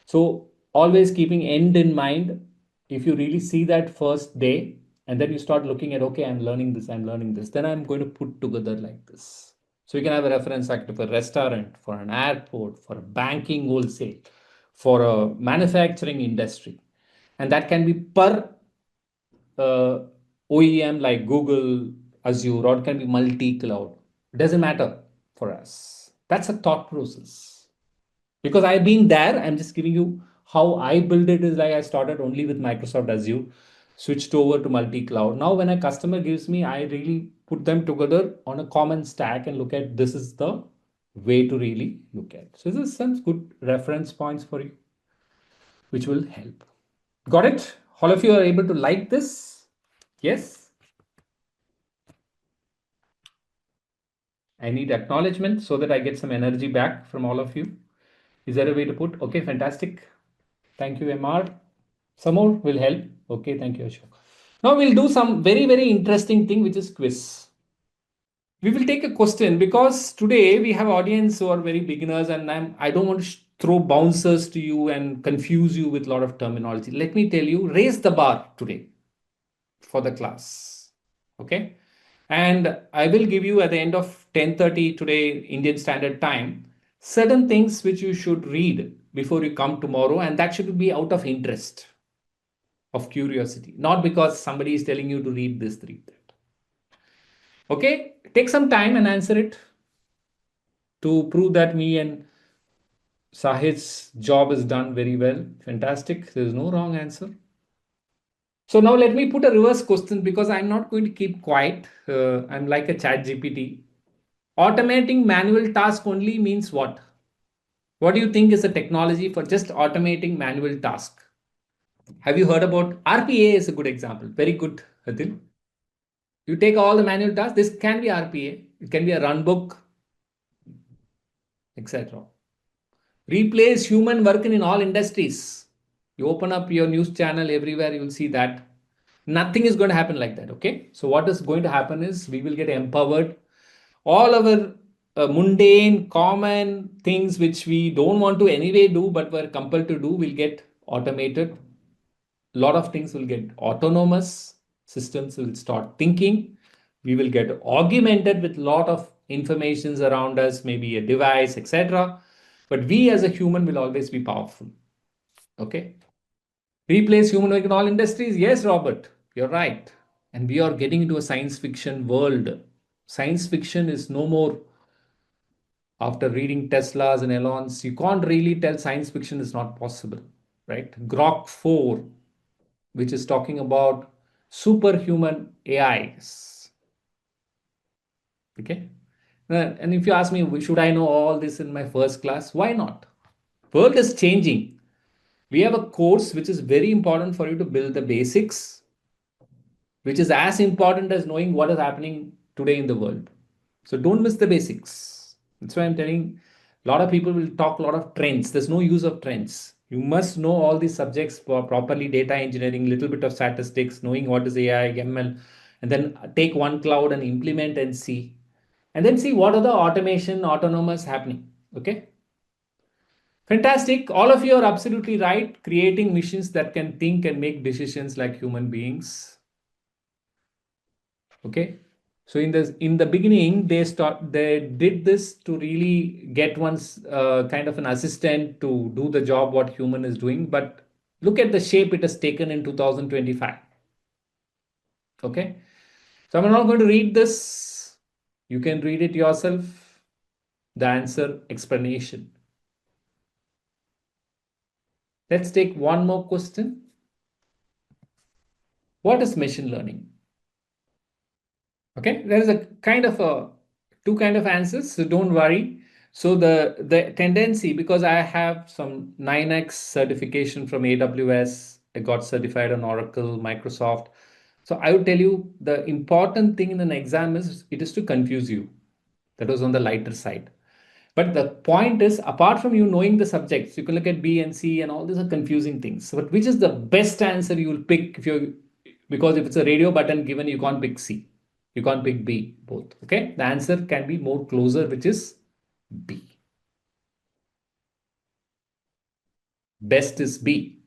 So always keeping end in mind, if you really see that first day and then you start looking at, okay, I'm learning this, then I'm going to put together like this. So you can have a reference factor for a restaurant, for an airport, for a banking wholesale, for a manufacturing industry. And that can be per OEM like Google, Azure, or it can be multi-cloud. It doesn't matter for us. That's a thought process. Because I've been there, I'm just giving you how I build it is like I started only with Microsoft Azure, switched over to multi-cloud. Now, when a customer gives me, I really put them together on a common stack and look at this is the way to really look at. So this is some good reference points for you, which will help. Got it? All of you are able to like this? Yes? I need acknowledgement so that I get some energy back from all of you. Is there a way to put? Okay, fantastic. Thank you, MR. Some more will help. Okay, thank you, Ashok. Now we'll do some very, very interesting thing, which is quiz. We will take a question because today we have audience who are very beginners, and I don't want to throw bouncers to you and confuse you with a lot of terminology. Let me tell you, raise the bar today for the class. Okay. And I will give you at the end of 10:30 today, Indian Standard Time, certain things which you should read before you come tomorrow, and that should be out of interest, of curiosity, not because somebody is telling you to read this, read that. Okay, take some time and answer it to prove that me and Sahid's job is done very well. Fantastic. There's no wrong answer. So now let me put a reverse question because I'm not going to keep quiet. I'm like a chat GPT. Automating manual task only means what? What do you think is a technology for just automating manual task? Have you heard about RPA is a good example. Very good, Atil. You take all the manual tasks. This can be RPA. It can be a run book, etc. Replace human work in all industries. You open up your news channel everywhere, you will see that. Nothing is going to happen like that. Okay. So what is going to happen is we will get empowered. All our mundane, common things which we don't want to anyway do, but we're compelled to do, will get automated. A lot of things will get autonomous. Systems will start thinking. We will get augmented with a lot of informations around us, maybe a device, etc. But we as a human will always be powerful. Okay. Replace human work in all industries? Yes, Robert, you're right. And we are getting into a science fiction world. Science fiction is no more. After reading Tesla's and Elon's, you can't really tell science fiction is not possible, right? Grok 4, which is talking about superhuman AIs. Okay. And if you ask me, should I know all this in my first class? Why not? World is changing. We have a course which is very important for you to build the basics, which is as important as knowing what is happening today in the world. So don't miss the basics. That's why I'm telling a lot of people will talk a lot of trends. There's no use of trends. You must know all these subjects for properly, data engineering, little bit of statistics, knowing what is AI, ML, and then take one cloud and implement and see. And then see what are the automation, autonomous happening. Okay. Fantastic. All of you are absolutely right. Creating machines that can think and make decisions like human beings. Okay. So in the beginning, they did this to really get one's kind of an assistant to do the job what human is doing. But look at the shape it has taken in 2025. Okay. So I'm not going to read this. You can read it yourself. The answer explanation. Let's take one more question. What is machine learning? Okay, there is a kind of a two kind of answers, so don't worry. So the tendency, because I have some 9x certification from AWS, I got certified on Oracle, Microsoft. So I would tell you the important thing in an exam is it is to confuse you. That was on the lighter side. But the point is, apart from you knowing the subjects, you can look at B and C and all these are confusing things. But which is the best answer you will pick if you, because if it's a radio button given, you can't pick C. You can't pick B, both. Okay. The answer can be more closer, which is B. Best is B.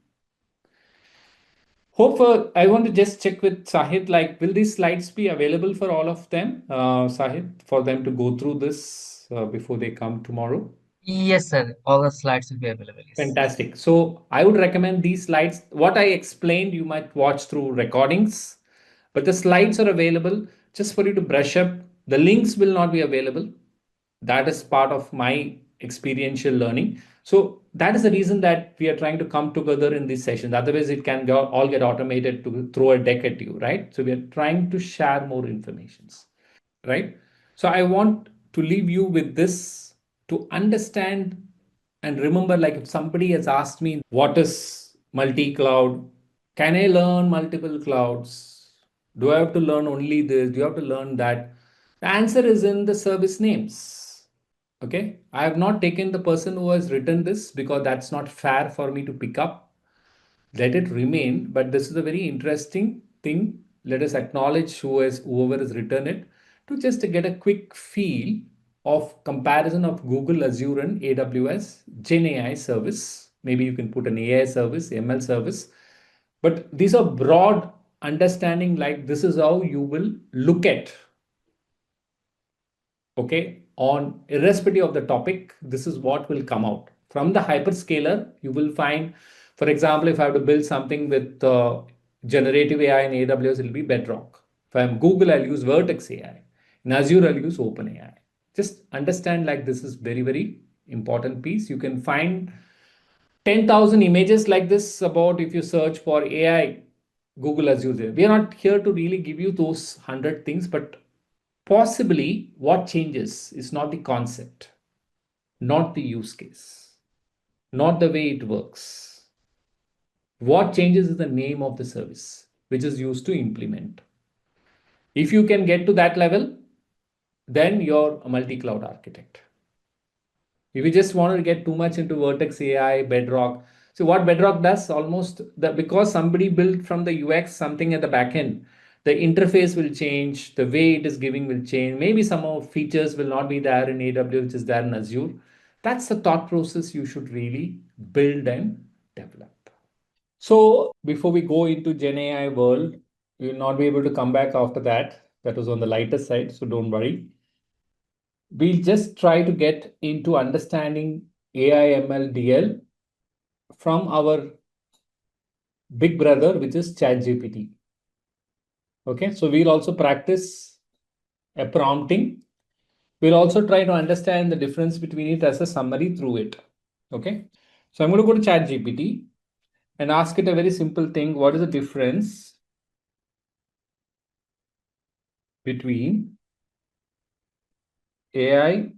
Hope I want to just check with Sahid, like, will these slides be available for all of them, Sahid, for them to go through this before they come tomorrow? Yes, sir. All the slides will be available. Yes. Fantastic. So I would recommend these slides. What I explained, you might watch through recordings, but the slides are available just for you to brush up. The links will not be available. That is part of my experiential learning. So that is the reason that we are trying to come together in these sessions. Otherwise, it can all get automated to throw a deck at you, right? So we are trying to share more informations, right? So I want to leave you with this to understand and remember, like if somebody has asked me, what is multi-cloud? Can I learn multiple clouds? Do I have to learn only this? Do you have to learn that? The answer is in the service names. Okay. I have not taken the person who has written this because that's not fair for me to pick up. Let it remain. But this is a very interesting thing. Let us acknowledge whoever has written it to just get a quick feel of comparison of Google, Azure, and AWS GenAI service. Maybe you can put an AI service, ML service, but these are broad understanding. Like this is how you will look at, okay, on irrespective of the topic, this is what will come out from the hyperscaler. You will find, for example, if I have to build something with generative AI in AWS, it will be Bedrock. If I'm Google, I'll use Vertex AI. In Azure, I'll use OpenAI. Just understand, like this is very, very important piece. You can find 10,000 images like this about, if you search for AI, Google Azure. We are not here to really give you those 100 things, but possibly what changes is not the concept, not the use case, not the way it works. What changes is the name of the service, which is used to implement. If you can get to that level, then you're a multi-cloud architect. If you just want to get too much into Vertex AI, Bedrock, so what Bedrock does almost that, because somebody built from the UX something at the back end, the interface will change, the way it is giving will change. Maybe some of features will not be there in AWS, which is there in Azure. That's the thought process you should really build and develop. So before we go into Gen AI world, we will not be able to come back after that. That was on the lighter side, so don't worry. We'll just try to get into understanding AI, ML, DL from our big brother, which is ChatGPT. Okay, so we'll also practice a prompting. We'll also try to understand the difference between it as a summary through it. Okay, so I'm going to go to ChatGPT and ask it a very simple thing. What is the difference between AI,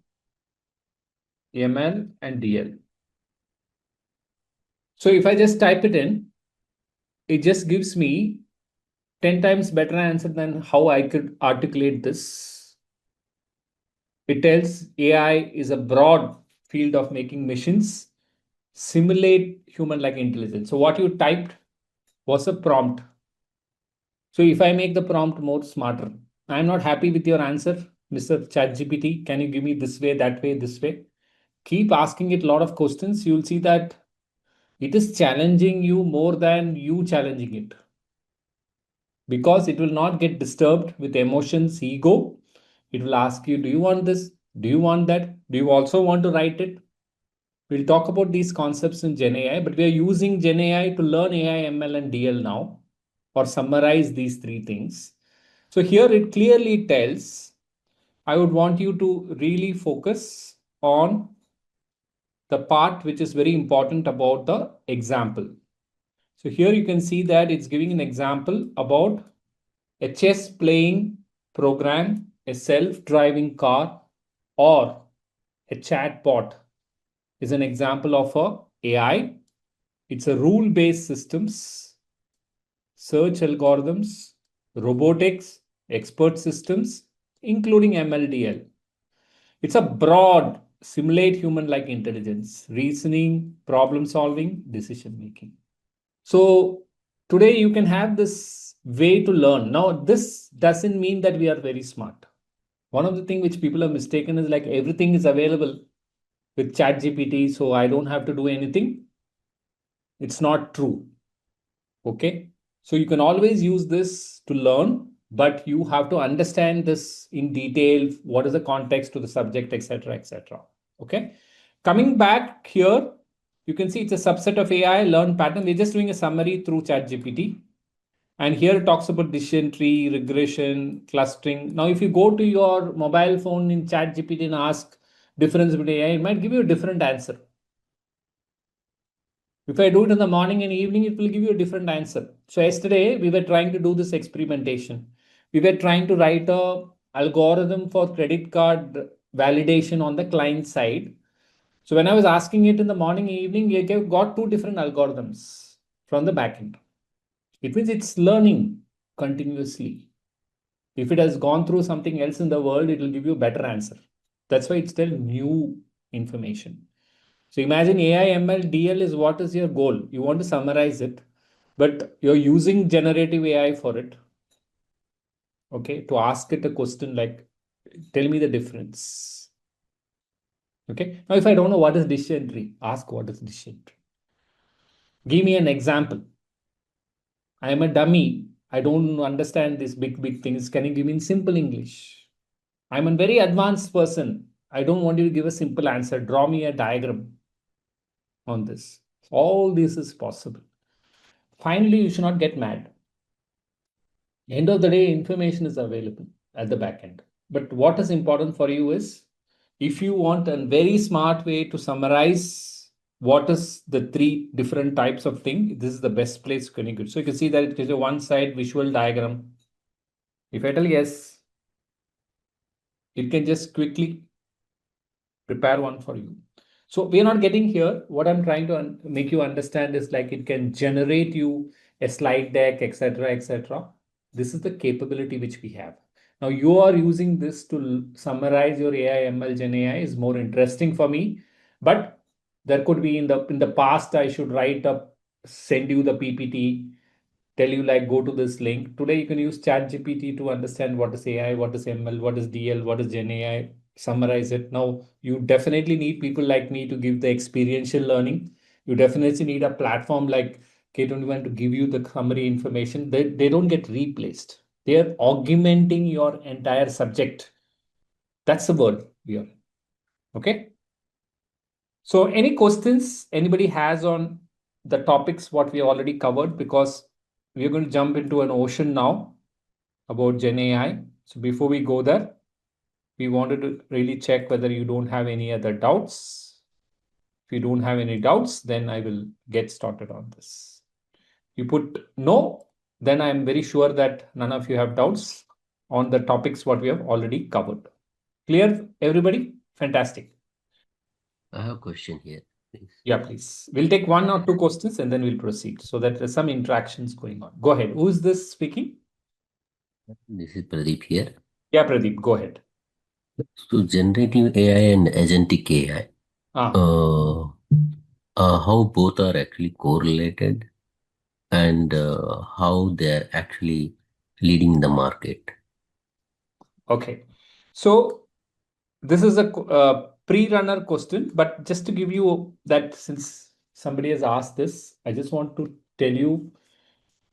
ML, and DL? So if I just type it in, it just gives me 10 times better answer than how I could articulate this. It tells AI is a broad field of making machines simulate human-like intelligence. So what you typed was a prompt. So if I make the prompt more smarter, I'm not happy with your answer, Mr. ChatGPT. Can you give me this way, that way, this way? Keep asking it a lot of questions. You'll see that it is challenging you more than you challenging it, because it will not get disturbed with emotions, ego. It will ask you, do you want this? Do you want that? Do you also want to write it? We'll talk about these concepts in GenAI, but we are using GenAI to learn AI, ML, and DL now, or summarize these three things. So here it clearly tells, I would want you to really focus on the part which is very important about the example. So here you can see that it's giving an example about a chess playing program, a self-driving car, or a chatbot is an example of a AI. It's a rule-based systems, search algorithms, robotics, expert systems, including MLDL. It's a broad, simulate human-like intelligence, reasoning, problem solving, decision making. So today you can have this way to learn. Now, this doesn't mean that we are very smart. One of the things which people have mistaken is like everything is available with ChatGPT, so I don't have to do anything. It's not true. Okay. So you can always use this to learn, but you have to understand this in detail. What is the context to the subject, etc., etc. Okay. Coming back here, you can see it's a subset of AI learned pattern. We're just doing a summary through ChatGPT. And here it talks about decision tree, regression, clustering. Now, if you go to your mobile phone in ChatGPT and ask difference between AI, it might give you a different answer. If I do it in the morning and evening, it will give you a different answer. So yesterday we were trying to do this experimentation. We were trying to write a algorithm for credit card validation on the client side. So when I was asking it in the morning and evening, it got two different algorithms from the backend. It means it's learning continuously. If it has gone through something else in the world, it will give you a better answer. That's why it's still new information. So imagine AI, ML, DL is what is your goal? You want to summarize it, but you're using generative AI for it. Okay, to ask it a question like, tell me the difference. Okay, now if I don't know what is decision tree, ask what is decision tree. Give me an example. I am a dummy. I don't understand these big things. Can you give me in simple English? I'm a very advanced person. I don't want you to give a simple answer. Draw me a diagram on this. All this is possible. Finally, you should not get mad. End of the day, information is available at the back end. But what is important for you is if you want a very smart way to summarize what is the three different types of thing, this is the best place to get. So you can see that it is a one side visual diagram. If I tell yes, it can just quickly prepare one for you. So we are not getting here. What I'm trying to make you understand is like it can generate you a slide deck, etc., etc. This is the capability which we have. Now you are using this to summarize your AI, ML, Gen AI is more interesting for me. But there could be in the past I should write up, send you the PPT, tell you like go to this link. Today you can use ChatGPT to understand what is AI, what is ML, what is DL, what is Gen AI, summarize it. Now you definitely need people like me to give the experiential learning. You definitely need a platform like K21 to give you the summary information. They don't get replaced. They are augmenting your entire subject. That's the word we are. Okay. So any questions anybody has on the topics what we already covered, because we're going to jump into an ocean now about Gen AI. So before we go there, we wanted to really check whether you don't have any other doubts. If you don't have any doubts, then I will get started on this. You put no, then I'm very sure that none of you have doubts on the topics what we have already covered. Clear, everybody? Fantastic. I have a question here, please. Yeah, please. We'll take one or two questions and then we'll proceed so that there's some interactions going on. Go ahead. Who is this speaking? This is Pradeep here. Yeah, Pradeep, go ahead. So generative AI and agentic AI, how both are actually correlated and how they're actually leading the market. Okay. So this is a pre-runner question, but just to give you that, since somebody has asked this, I just want to tell you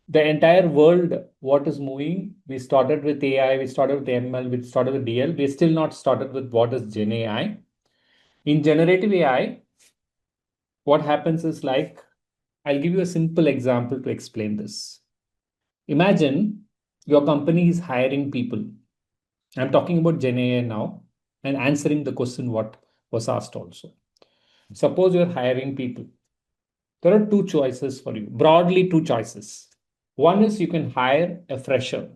the entire world, what is moving. We started with AI, we started with ML, we started with DL. We're still not started with what is Gen AI. In generative AI, what happens is like, I'll give you a simple example to explain this. Imagine your company is hiring people. I'm talking about Gen AI now and answering the question what was asked also. Suppose you're hiring people. There are two choices for you, broadly two choices. One is you can hire a fresher,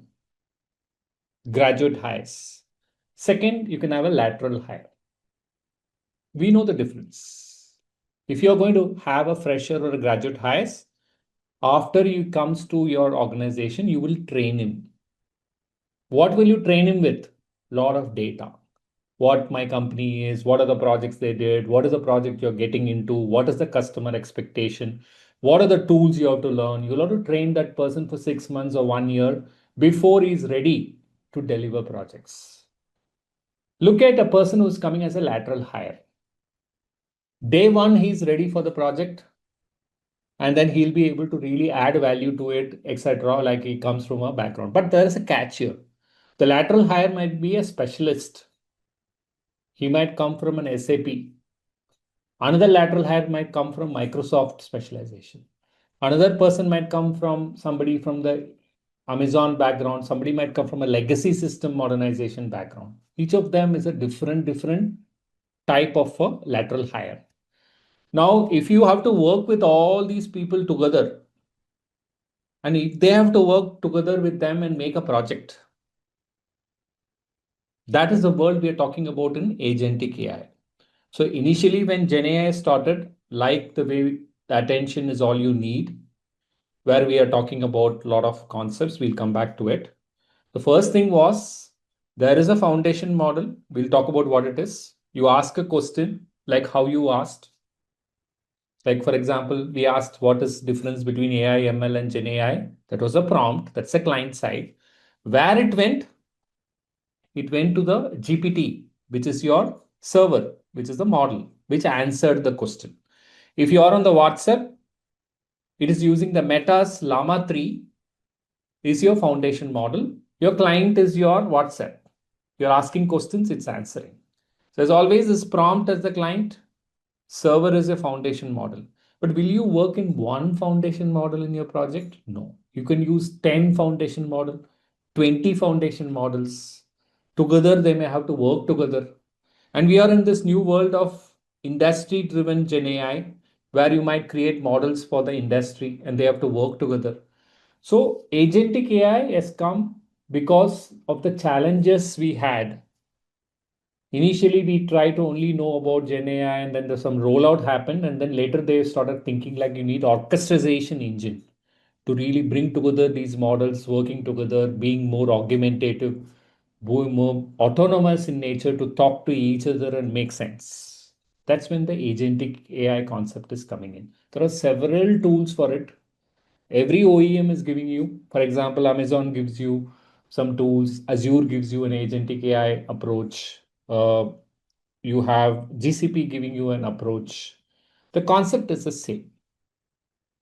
graduate hires. Second, you can have a lateral hire. We know the difference. If you're going to have a fresher or a graduate hires, after he comes to your organization, you will train him. What will you train him with? Lot of data. What my company is, what are the projects they did, what is the project you're getting into, what is the customer expectation, what are the tools you have to learn. You'll have to train that person for 6 months or 1 year before he's ready to deliver projects. Look at a person who's coming as a lateral hire. Day one, he's ready for the project, and then he'll be able to really add value to it, etc. Like he comes from a background. But there is a catch here. The lateral hire might be a specialist. He might come from an SAP. Another lateral hire might come from Microsoft specialization. Another person might come from somebody from the Amazon background. Somebody might come from a legacy system modernization background. Each of them is a different type of a lateral hire. Now, if you have to work with all these people together, and if they have to work together with them and make a project, that is the world we are talking about in agentic AI. So initially when GenAI started, like the way the attention is all you need, where we are talking about a lot of concepts, we'll come back to it. The first thing was there is a foundation model. We'll talk about what it is. You ask a question like how you asked. Like for example, we asked what is difference between AI, ML and GenAI. That was a prompt. That's a client side. Where it went to the GPT, which is your server, which is the model, which answered the question. If you are on the WhatsApp, it is using the Meta's Llama 3 is your foundation model. Your client is your WhatsApp. You're asking questions, it's answering. So as always, this prompt as the client, server is a foundation model. But will you work in one foundation model in your project? No. You can use 10 foundation model, 20 foundation models. Together, they may have to work together. And we are in this new world of industry-driven Gen AI, where you might create models for the industry and they have to work together. So agentic AI has come because of the challenges we had. Initially, we tried to only know about Gen AI, and then there's some rollout happened, and then later they started thinking like you need orchestration engine to really bring together these models working together, being more augmentative, more autonomous in nature to talk to each other and make sense. That's when the agentic AI concept is coming in. There are several tools for it. Every OEM is giving you, for example, Amazon gives you some tools, Azure gives you an agentic AI approach. You have GCP giving you an approach. The concept is the same.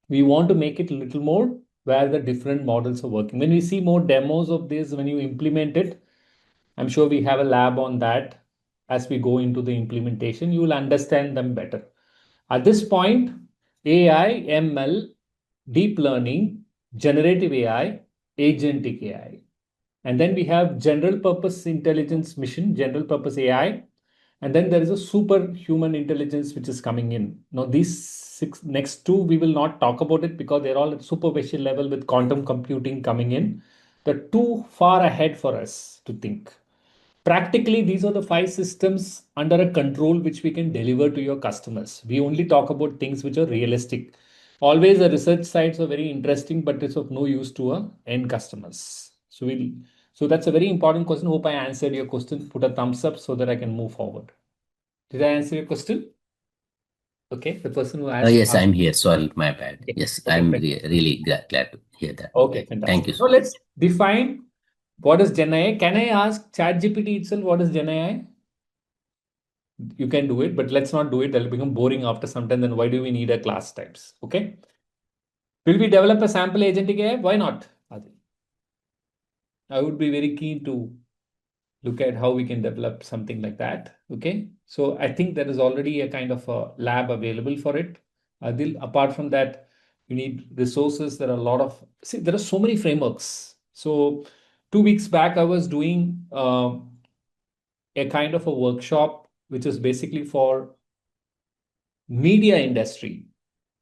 We want to make it a little more where the different models are working. When we see more demos of this, when you implement it, I'm sure we have a lab on that. As we go into the implementation, you will understand them better. At this point, AI, ML, deep learning, generative AI, agentic AI. And then we have general purpose intelligence mission, general purpose AI. And then there is a superhuman intelligence which is coming in. Now, these six next two, we will not talk about it because they're all at supervision level with quantum computing coming in. They're too far ahead for us to think. Practically, these are the 5 systems under a control which we can deliver to your customers. We only talk about things which are realistic. Always the research sites are very interesting, but it's of no use to our end customers. So that's a very important question. Hope I answered your question. Put a thumbs up so that I can move forward. Did I answer your question? Okay, the person who asked. Yes, I'm here. Sorry, my bad. Okay. Yes, Okay, I'm fantastic. really glad to hear that. Okay, Thank fantastic. you So so much. let's define what is GenAI. Can I ask ChatGPT itself what is GenAI? You can do it, but let's not do it. That'll become boring after some time. Then why do we need a class types? Okay. Will we develop a sample agentic AI? Why not? Adi? I would be very keen to look at how we can develop something like that. Okay. So I think there is already a kind of a lab available for it. Adil, apart from that, you need resources. There are a lot of, see, there are so many frameworks. So 2 weeks back, I was doing a kind of a workshop, which is basically for media industry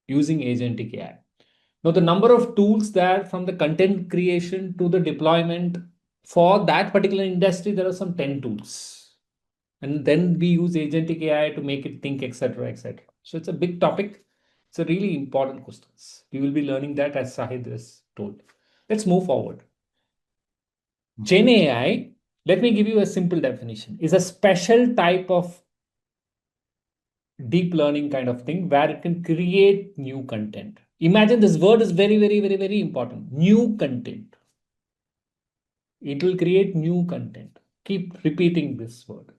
using agentic AI. Now, the number of tools there from the content creation to the deployment for that particular industry, there are some 10 tools. And then we use agentic AI to make it think, etc., etc. So it's a big topic. It's a really important questions. We will be learning that as Sahid has told. Let's move forward. Gen AI, let me give you a simple definition, is a special type of deep learning kind of thing where it can create new content. Imagine this word is very, very, very, very important. New content. It will create new content. Keep repeating this word.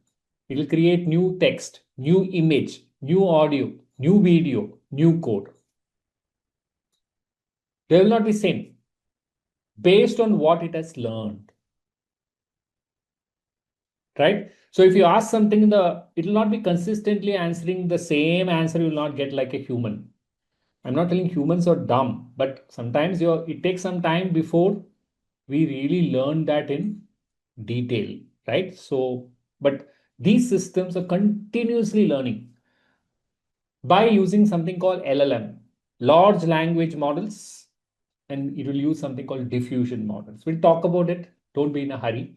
It will create new text, new image, new audio, new video, new code. They will not be same based on what it has learned. Right? So if you ask something, it will not be consistently answering the same answer. You will not get like a human. I'm not telling humans are dumb, but sometimes it takes some time before we really learn that in detail, right? So, but these systems are continuously learning by using something called LLM, large language models, and it will use something called diffusion models. We'll talk about it. Don't be in a hurry.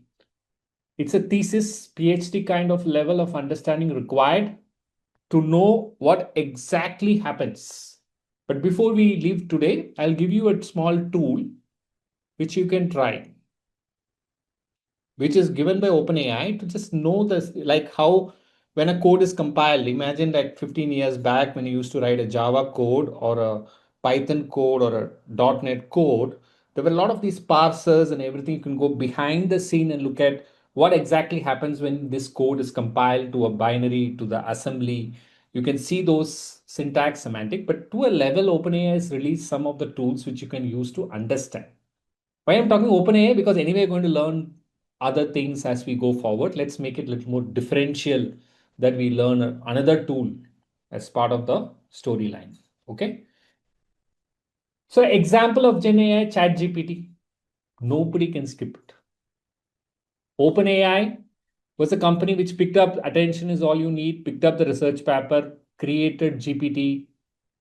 It's a thesis, PhD kind of level of understanding required to know what exactly happens. But before we leave today, I'll give you a small tool which you can try, which is given by OpenAI to just know this, like how when a code is compiled, imagine like 15 years back when you used to write a Java code or a Python code or a .NET code, there were a lot of these parsers and everything. You can go behind the scene and look at what exactly happens when this code is compiled to a binary, to the assembly. You can see those syntax semantic, but to a level, OpenAI has released some of the tools which you can use to understand. Why I'm talking OpenAI? Because anyway, we're going to learn other things as we go forward. Let's make it a little more differential that we learn another tool as part of the storyline. Okay. So example of GenAI, ChatGPT. Nobody can skip it. OpenAI was a company which picked up attention is all you need, picked up the research paper, created GPT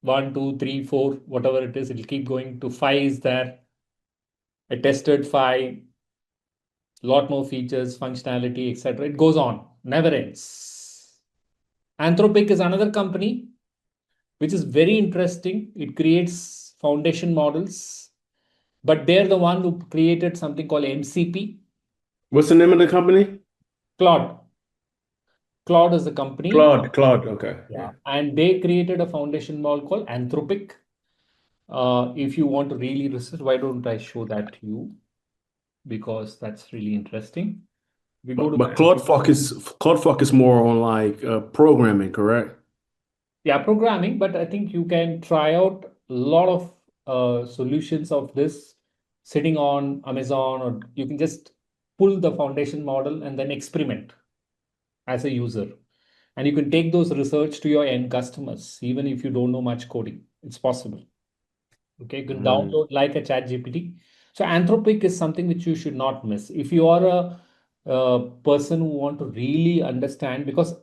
1, 2, 3, 4, whatever it is, it'll keep going to 5 is there. I tested 5, lot more features, functionality, etc. It goes on, never ends. Anthropic is another company which is very interesting. It creates foundation models, but they're the one who created something called MCP. What's the name of the company? Claude. Claude is the company. Claude. Okay. Yeah. And they created a foundation model called Anthropic. If you want to really research, why don't I show that to you? Because that's really interesting. We go to But Claude focus more on like programming, correct? yeah, programming, but I think you can try out a lot of solutions of this sitting on Amazon, or you can just pull the foundation model and then experiment as a user. And you can take those research to your end customers, even if you don't know much coding. It's possible. Okay, you can download like a chat GPT. So Anthropic is something which you should not miss. If you are a person who want to really understand, because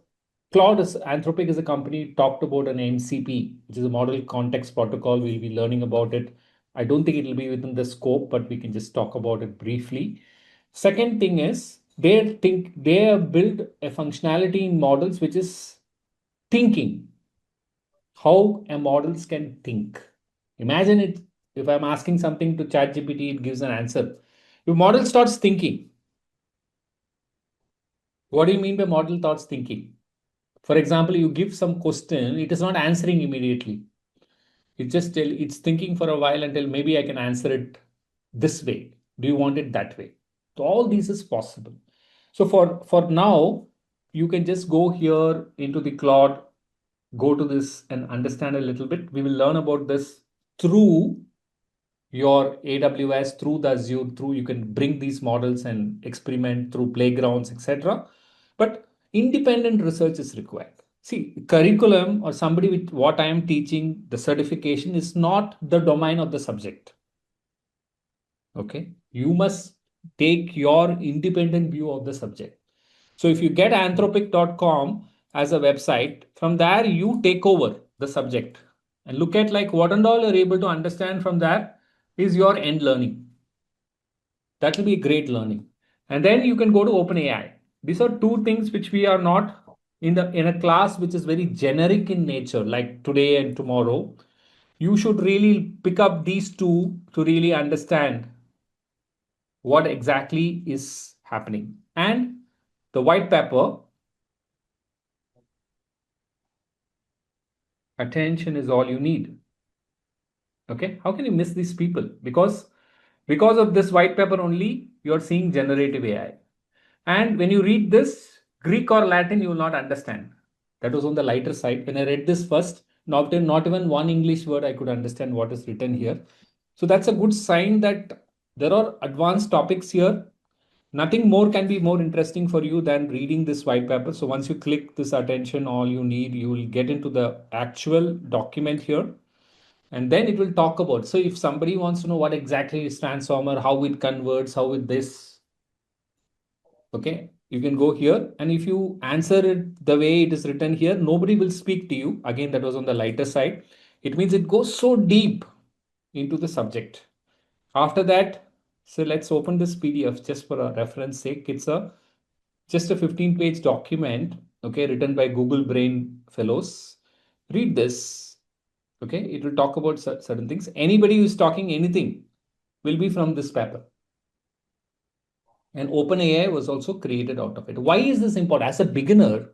Anthropic is a company talked about an MCP, which is a model context protocol. We'll be learning about it. I don't think it will be within the scope, but we can just talk about it briefly. Second thing is they have built a functionality in models which is thinking, how a models can think. Imagine it, if I'm asking something to ChatGPT, it gives an answer. Your model starts thinking. What do you mean by model starts thinking? For example, you give some question, it is not answering immediately. It's thinking for a while until maybe I can answer it this way. Do you want it that way? So all this is possible. So for now, you can just go here into the Claude, go to this and understand a little bit. We will learn about this through your AWS, through the Azure, through you can bring these models and experiment through playgrounds, etc. But independent research is required. See, curriculum or somebody with what I am teaching, the certification is not the domain of the subject. Okay, you must take your independent view of the subject. So if you get anthropic.com as a website, from there you take over the subject and look at like what and all you're able to understand from there is your end learning. That will be great learning. And then you can go to OpenAI. These are two things which we are not in a class which is very generic in nature, like today and tomorrow. You should really pick up these two to really understand what exactly is happening. And the white paper, attention is all you need. Okay, how can you miss these people? Because of this white paper only, you're seeing generative AI. And when you read this, Greek or Latin, you will not understand. That was on the lighter side. When I read this first, not even one English word I could understand what is written here. So that's a good sign that there are advanced topics here. Nothing more can be more interesting for you than reading this white paper. So once you click this attention, all you need, you will get into the actual document here. And then it will talk about. So if somebody wants to know what exactly is transformer, how it converts, how it this, okay, you can go here. And if you answer it the way it is written here, nobody will speak to you. Again, that was on the lighter side. It means it goes so deep into the subject. After that, so let's open this PDF just for a reference sake. It's a just a 15-page document, okay, written by Google Brain Fellows. Read this, okay. It will talk about certain things. Anybody who's talking anything will be from this paper. And OpenAI was also created out of it. Why is this important? As a beginner,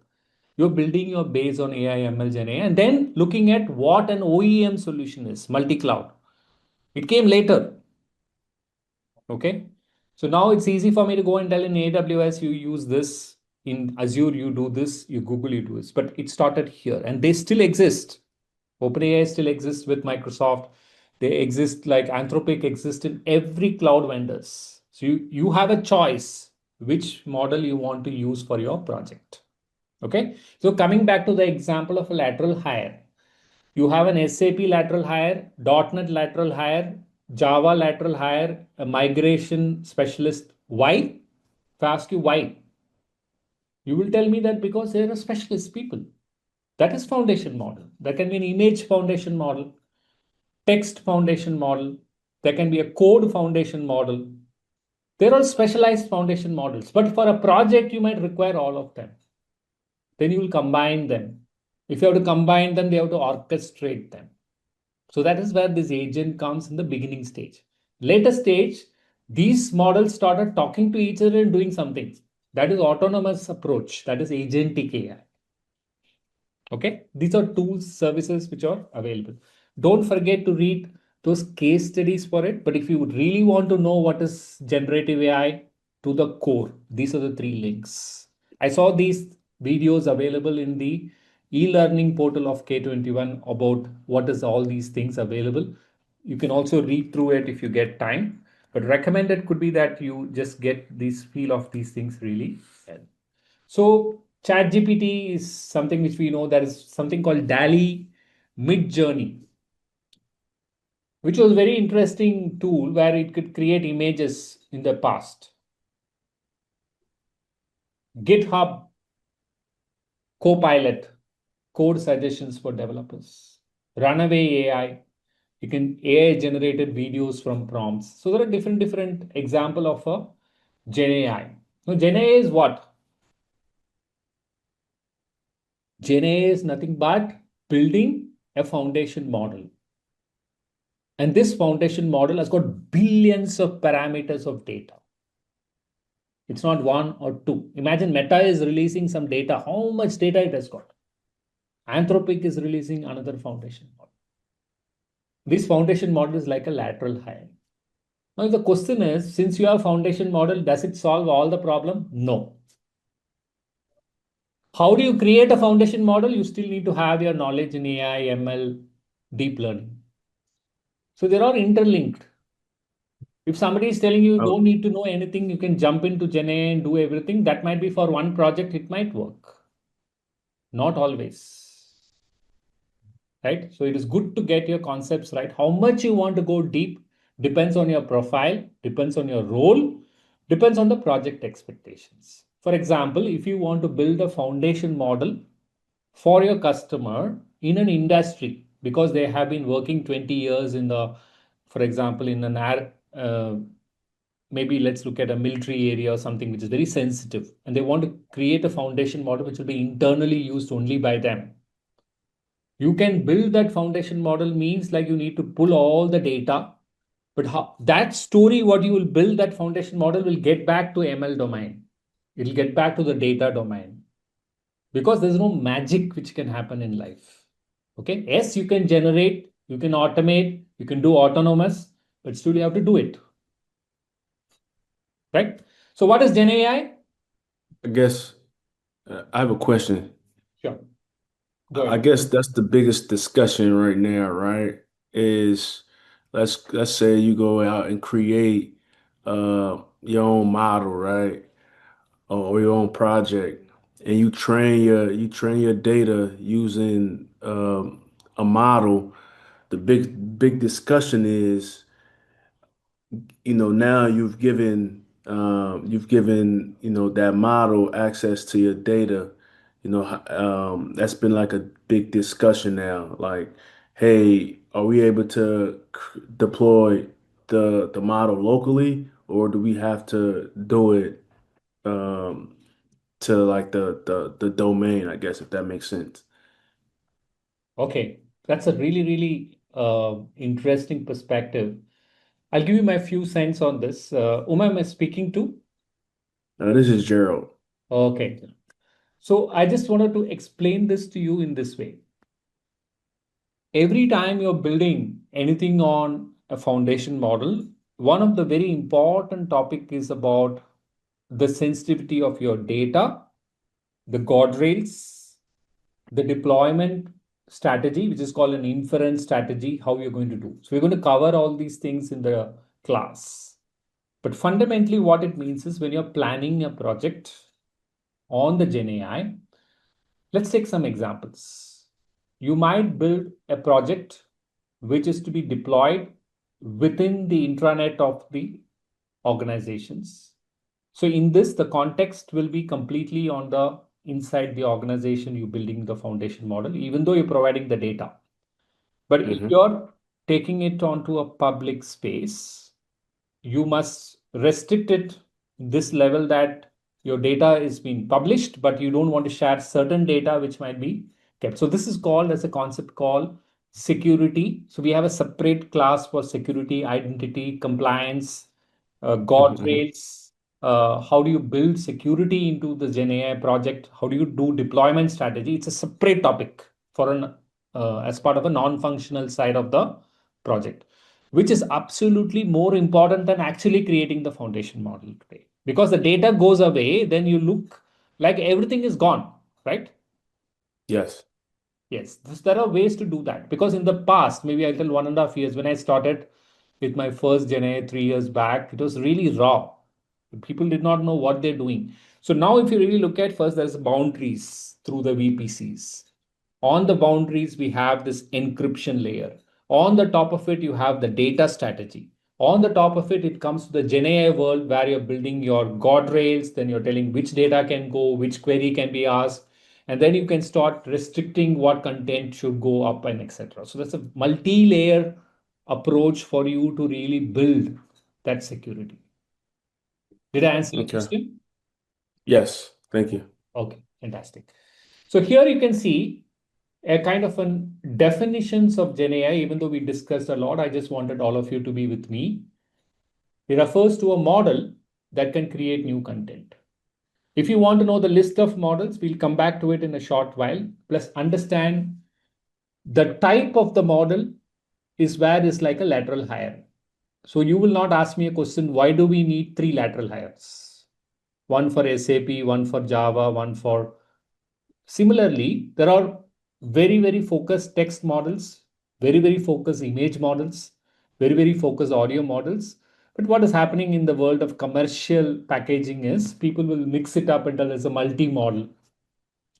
you're building your base on AI, ML, Gen AI, and then looking at what an OEM solution is, multi-cloud. It came later. Okay. So now it's easy for me to go and tell in AWS, you use this. In Azure, you do this. You Google, you do this. But it started here and they still exist. OpenAI still exists with Microsoft. They exist like Anthropic exists in every cloud vendors. So you have a choice which model you want to use for your project. Okay. So coming back to the example of a lateral hire, you have an SAP lateral hire, .NET lateral hire, Java lateral hire, a migration specialist. Why? If I ask you why, you will tell me that because they are specialist people. That is foundation model. There can be an image foundation model, text foundation model. There can be a code foundation model. They're all specialized foundation models. But for a project, you might require all of them. Then you will combine them. If you have to combine them, they have to orchestrate them. So that is where this agent comes in the beginning stage. Later stage, these models started talking to each other and doing something. That is autonomous approach. That is agentic AI. Okay, these are tools, services which are available. Don't forget to read those case studies for it. But if you really want to know what is generative AI to the core, these are the three links. I saw these videos available in the e-learning portal of K21 about what is all these things available. You can also read through it if you get time. But recommended could be that you just get this feel of these things really. So ChatGPT is something which we know there is something called DALI Mid Journey, which was a very interesting tool where it could create images in the past. GitHub Copilot, code suggestions for developers. Runaway AI, you can AI generated videos from prompts. So there are different example of a GenAI. Now GenAI is what? GenAI is nothing but building a foundation model. And this foundation model has got billions of parameters of data. It's not one or two. Imagine Meta is releasing some data. How much data it has got? Anthropic is releasing another foundation model. This foundation model is like a lateral hire. Now the question is, since you have foundation model, does it solve all the problem? No. How do you create a foundation model? You still need to have your knowledge in AI, ML, deep learning. So they are interlinked. If somebody is telling you Oh, don't need to know anything, you can jump into GenAI and do everything. That might be for one project, it might work. Not always. Right? So it is good to get your concepts right. How much you want to go deep depends on your profile, depends on your role, depends on the project expectations. For example, if you want to build a foundation model for your customer in an industry because they have been working 20 years in the, for example, in an maybe let's look at a military area or something which is very sensitive, and they want to create a foundation model which will be internally used only by them. You can build that foundation model means like you need to pull all the data, but how, that story, what you will build that foundation model will get back to ML domain. It'll get back to the data domain because there's no magic which can happen in life. Okay. Yes, you can generate, you can automate, you can do autonomous, but still you have to do it. Right. So what is Gen AI? I guess I have a question. Sure. Go I ahead. guess that's the biggest discussion right now, right? Is let's say you go out and create your own model, right? Or your own project, and you train your data using a model. The big discussion is, now you've given that model access to your data. That's been like a big discussion now. Like, hey, are we able to deploy the model locally, or do we have to do it um, to like the domain, I guess, if that makes sense. Okay. That's a really, really interesting perspective. I'll give you my few cents on this. Whom am I speaking to? This is Gerald. Okay. So I just wanted to explain this to you in this way. Every time you're building anything on a foundation model, one of the very important topic is about the sensitivity of your data, the guardrails, the deployment strategy, which is called an inference strategy, how you're going to do. So we're going to cover all these things in the class. But fundamentally, what it means is when you're planning a project on the Gen AI, let's take some examples. You might build a project which is to be deployed within the intranet of the organizations. So in this, the context will be completely on the inside the organization you're building the foundation model, even though you're providing the data. But if Hmm. you're taking it onto a public space, you must restrict it this level that your data is being published, but you don't want to share certain data which might be kept. So this is called as a concept called security. So we have a separate class for security, identity, compliance, Hmm. guardrails. How do you build security into the Gen AI project? How do you do deployment strategy? It's a separate topic for an as part of a non-functional side of the project, which is absolutely more important than actually creating the foundation model today. Because the data goes away, then you look like everything is gone, right? Yes. Yes, there are ways to do that. Because in the past, maybe I tell 1.5 years, when I started with my first Gen AI 3 years back, it was really raw. People did not know what they're doing. So now, if you really look at first, there's boundaries through the VPCs. On the boundaries, we have this encryption layer. On the top of it, you have the data strategy. On the top of it, it comes to the Gen AI world where you're building your guardrails, then you're telling which data can go, which query can be asked, and then you can start restricting what content should go up and etc. So that's a multi-layer approach for you to really build that security. Did I answer your Okay. question? Yes. Thank you. Okay, fantastic. So here you can see a kind of an definitions of Gen AI, even though we discussed a lot, I just wanted all of you to be with me. It refers to a model that can create new content. If you want to know the list of models, we'll come back to it in a short while. Plus, understand the type of the model is where is like a lateral hire. So you will not ask me a question, why do we need three lateral hires? One for SAP, one for Java, one for... Similarly, there are very, very focused text models, very, very focused image models, very, very focused audio models. But what is happening in the world of commercial packaging is people will mix it up until there's a multi-model.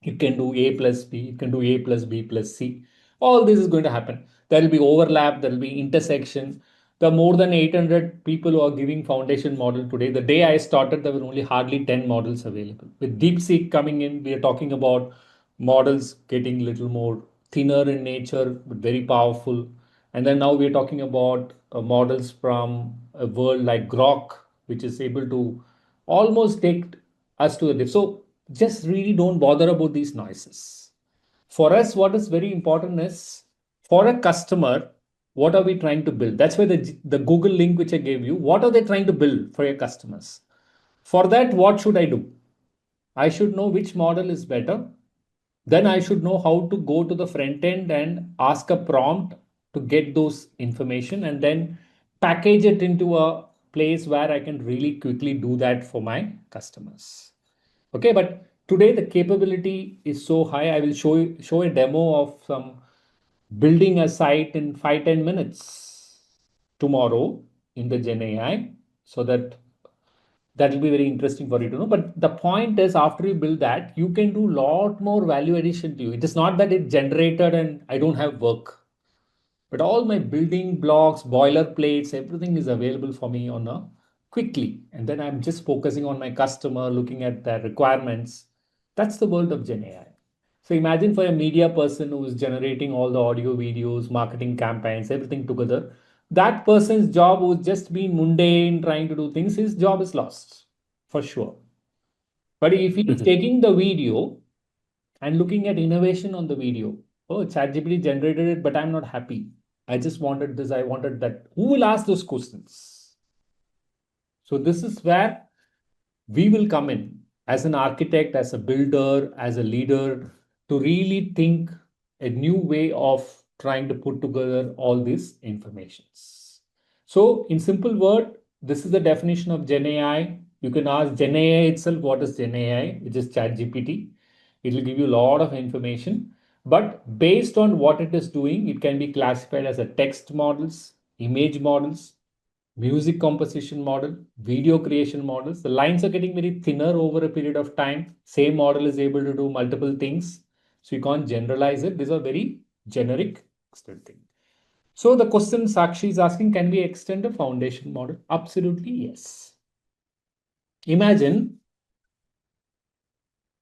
You can do A plus B, you can do A plus B plus C. All this is going to happen. There will be overlap, there will be intersection. There are more than 800 people who are giving foundation model today. The day I started, there were only hardly 10 models available. With DeepSeek coming in, we are talking about models getting little more thinner in nature, but very powerful. And then now we're talking about models from a world like Grok, which is able to almost take us to the lift. So just really don't bother about these noises. For us, what is very important is for a customer, what are we trying to build? That's why the Google link which I gave you, what are they trying to build for your customers? For that, what should I do? I should know which model is better. Then I should know how to go to the front end and ask a prompt to get those information and then package it into a place where I can really quickly do that for my customers. Okay, but today the capability is so high. I will show a demo of some building a site in 5-10 minutes tomorrow in the GenAI, so that will be very interesting for you to know. But the point is, after you build that, you can do a lot more value addition to you. It is not that it generated and I don't have work, but all my building blocks, boilerplates, everything is available for me on a quickly. And then I'm just focusing on my customer, looking at their requirements. That's the world of Gen AI. So imagine for a media person who is generating all the audio, videos, marketing campaigns, everything together. That person's job who's just been mundane, trying to do things, his job is lost for sure. But if he's taking the video and looking at innovation on the video, oh, ChatGPT generated it, but I'm not happy. I just wanted this, I wanted that. Who will ask those questions? So this is where we will come in as an architect, as a builder, as a leader to really think a new way of trying to put together all these informations. So in simple word, this is the definition of Gen AI. You can ask Gen AI itself, what is Gen AI, which is ChatGPT. It will give you a lot of information. But based on what it is doing, it can be classified as a text models, image models, music composition model, video creation models. The lines are getting very thinner over a period of time. Same model is able to do multiple things. So you can't generalize it. These are very generic thing. So the question Sakshi is asking, can we extend a foundation model? Absolutely yes. Imagine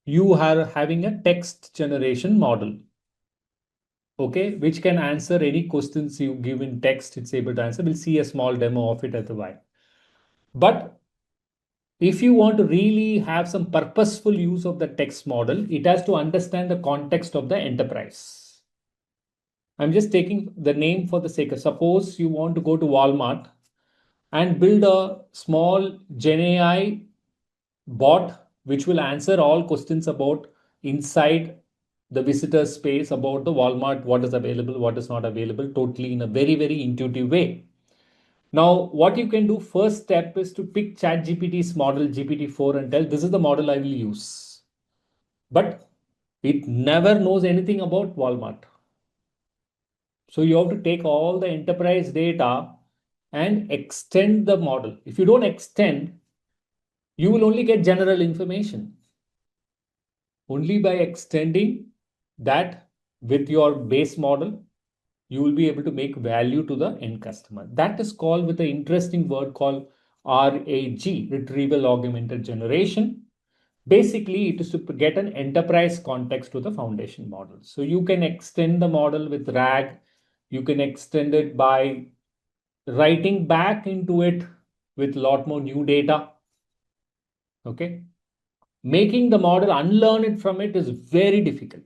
you are having a text generation model, okay, which can answer any questions you give in text. It's able to answer. We'll see a small demo of it at the while. But if you want to really have some purposeful use of the text model, it has to understand the context of the enterprise. I'm just taking the name for the sake of, suppose you want to go to Walmart and build a small GenAI bot which will answer all questions about inside the visitor space about the Walmart, what is available, what is not available, totally in a very, very intuitive way. Now, what you can do first step is to pick ChatGPT's model GPT-4 and tell this is the model I will use. But it never knows anything about Walmart. So you have to take all the enterprise data and extend the model. If you don't extend, you will only get general information. Only by extending that with your base model, you will be able to make value to the end customer. That is called with an interesting word called RAG, retrieval augmented generation. Basically, it is to get an enterprise context to the foundation model. So you can extend the model with RAG. You can extend it by writing back into it with a lot more new data. Okay. Making the model unlearn it from it is very difficult.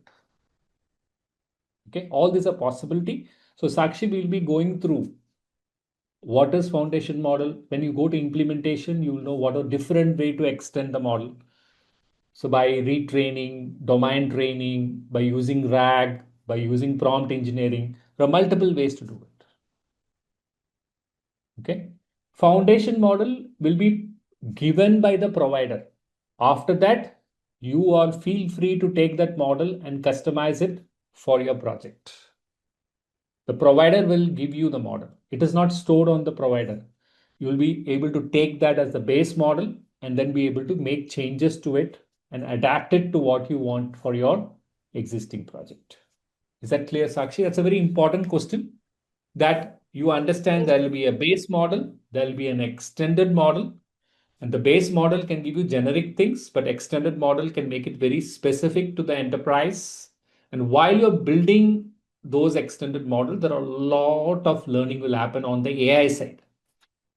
Okay. All these are possibility. So Sakshi will be going through what is foundation model. When you go to implementation, you will know what a different way to extend the model. So by retraining, domain training, by using RAG, by using prompt engineering, there are multiple ways to do it. Okay. Foundation model will be given by the provider. After that, you all feel free to take that model and customize it for your project. The provider will give you the model. It is not stored on the provider. You will be able to take that as the base model and then be able to make changes to it and adapt it to what you want for your existing project. Is that clear, Sakshi? That's a very important question, that you understand there will be a base model, there will be an extended model, and the base model can give you generic things, but extended model can make it very specific to the enterprise. And while you're building those extended models, there are a lot of learning will happen on the AI side.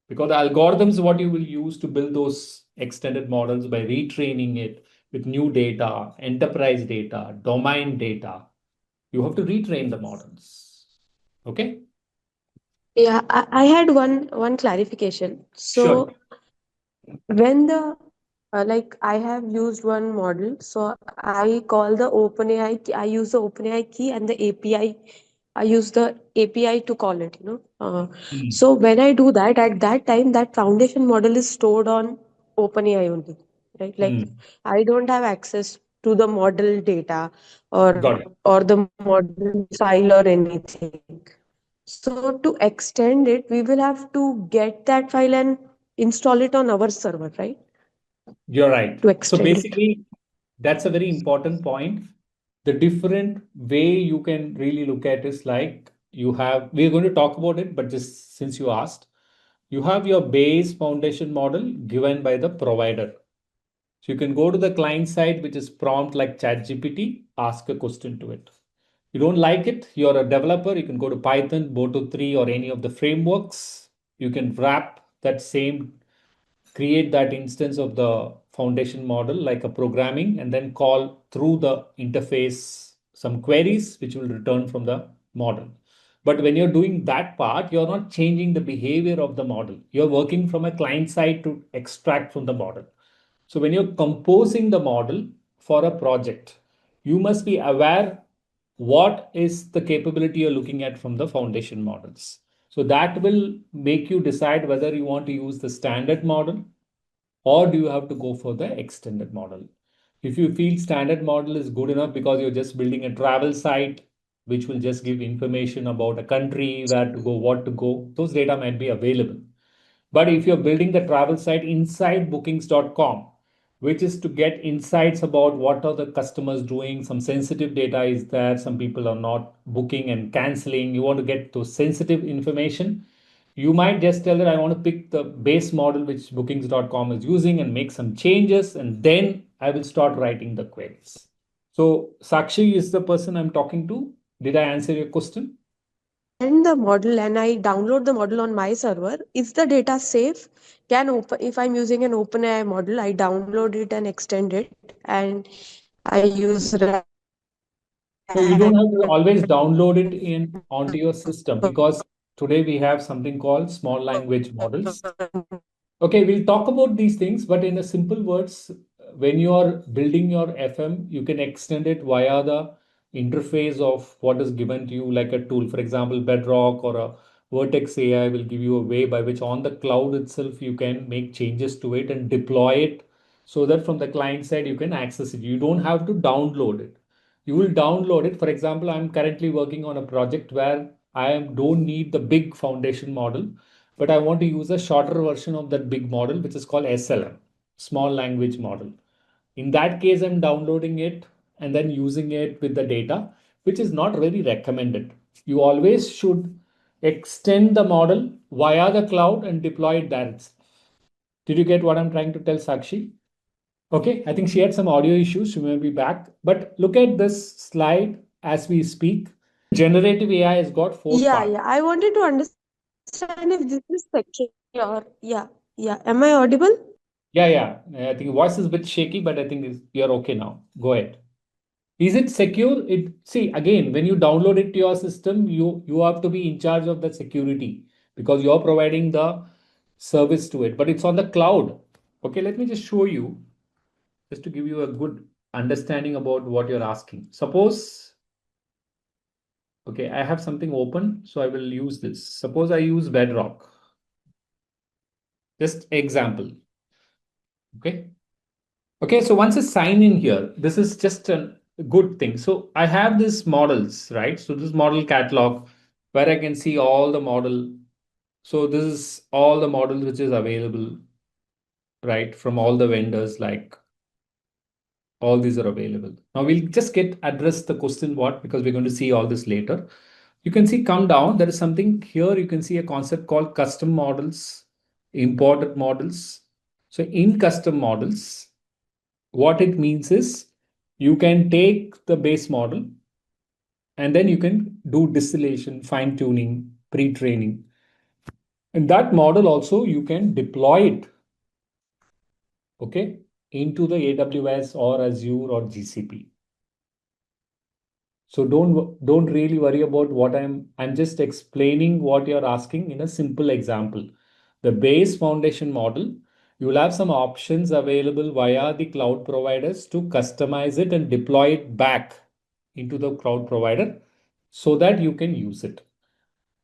because the algorithms what you will use to build those extended models by retraining it with new data, enterprise data, domain data, you have to retrain the models. Okay. Yeah, I had one clarification. Sure. So when the like I have used one model, so I call the OpenAI key, I use the OpenAI key and the API. I use the API to call it, you know. Hmm. So when I do that, at that time, that foundation model is stored on OpenAI only, right? Like Hmm. I don't have access to the model data or Got it. the model file or anything. So to extend it, we will have to get that file and install it on our server, right? You're right. To So extend it. basically, that's a very important point. The different way you can really look at is like you have, we're going to talk about it, but just since you asked, you have your base foundation model given by the provider. So you can go to the client side, which is prompt like ChatGPT, ask a question to it. You don't like it, you're a developer, you can go to Python, Boto 3, or any of the frameworks. You can wrap that same, create that instance of the foundation model like a programming, and then call through the interface some queries which will return from the model. But when you're doing that part, you're not changing the behavior of the model. You're working from a client side to extract from the model. So when you're composing the model for a project, you must be aware what is the capability you're looking at from the foundation models. So that will make you decide whether you want to use the standard model or do you have to go for the extended model. If you feel standard model is good enough because you're just building a travel site which will just give information about a country, where to go, what to go, those data might be available. But if you're building the travel site inside bookings.com, which is to get insights about what are the customers doing, some sensitive data is there, some people are not booking and canceling, you want to get those sensitive information, you might just tell that I want to pick the base model which bookings.com is using and make some changes, and then I will start writing the queries. So Sakshi is the person I'm talking to. Did I answer your question? And the model and I download the model on my server. Is the data safe? Can open if I'm using an OpenAI model, I download it and extend it, and I use No, you RAG. don't have to always download it in onto your system, because today we have something called small language models. Okay, we'll talk about these things, but in a simple words, when you are building your FM, you can extend it via the interface of what is given to you, like a tool. For example, Bedrock or a Vertex AI will give you a way by which on the cloud itself you can make changes to it and deploy it so that from the client side you can access it. You don't have to download it. You will download it. For example, I'm currently working on a project where don't need the big foundation model, but I want to use a shorter version of that big model, which is called SLM, small language model. In that case, I'm downloading it and then using it with the data, which is not really recommended. You always should extend the model via the cloud and deploy it there. Did you get what I'm trying to tell, Sakshi? Okay, I think she had some audio issues. She may be back. But look at this slide as we speak. Generative AI has got four Yeah, parts. yeah. I wanted to understand if this is secure. Yeah, yeah. Am I audible? Yeah, yeah. I think voice is a bit shaky, but I think you're okay now. Go ahead. Is it secure? It see again when you download it to your system, you have to be in charge of the security because you're providing the service to it, but it's on the cloud. Okay, let me just show you just to give you a good understanding about what you're asking. Suppose, okay, I have something open, so I will use this. Suppose I use Bedrock. Just example. Okay. Okay, so once I sign in here, this is just a good thing. So I have these models, right? So this model catalog where I can see all the model. So this is all the models which is available, right? From all the vendors, like all these are available. Now we'll just get address the question what, because we're going to see all this later. You can see come down, there is something here. You can see a concept called custom models, imported models. So in custom models, what it means is you can take the base model and then you can do distillation, fine tuning, pre training. And that model also you can deploy it, okay, into the AWS or Azure or GCP. So don't really worry about what I'm just explaining what you're asking in a simple example. The base foundation model, you will have some options available via the cloud providers to customize it and deploy it back into the cloud provider so that you can use it.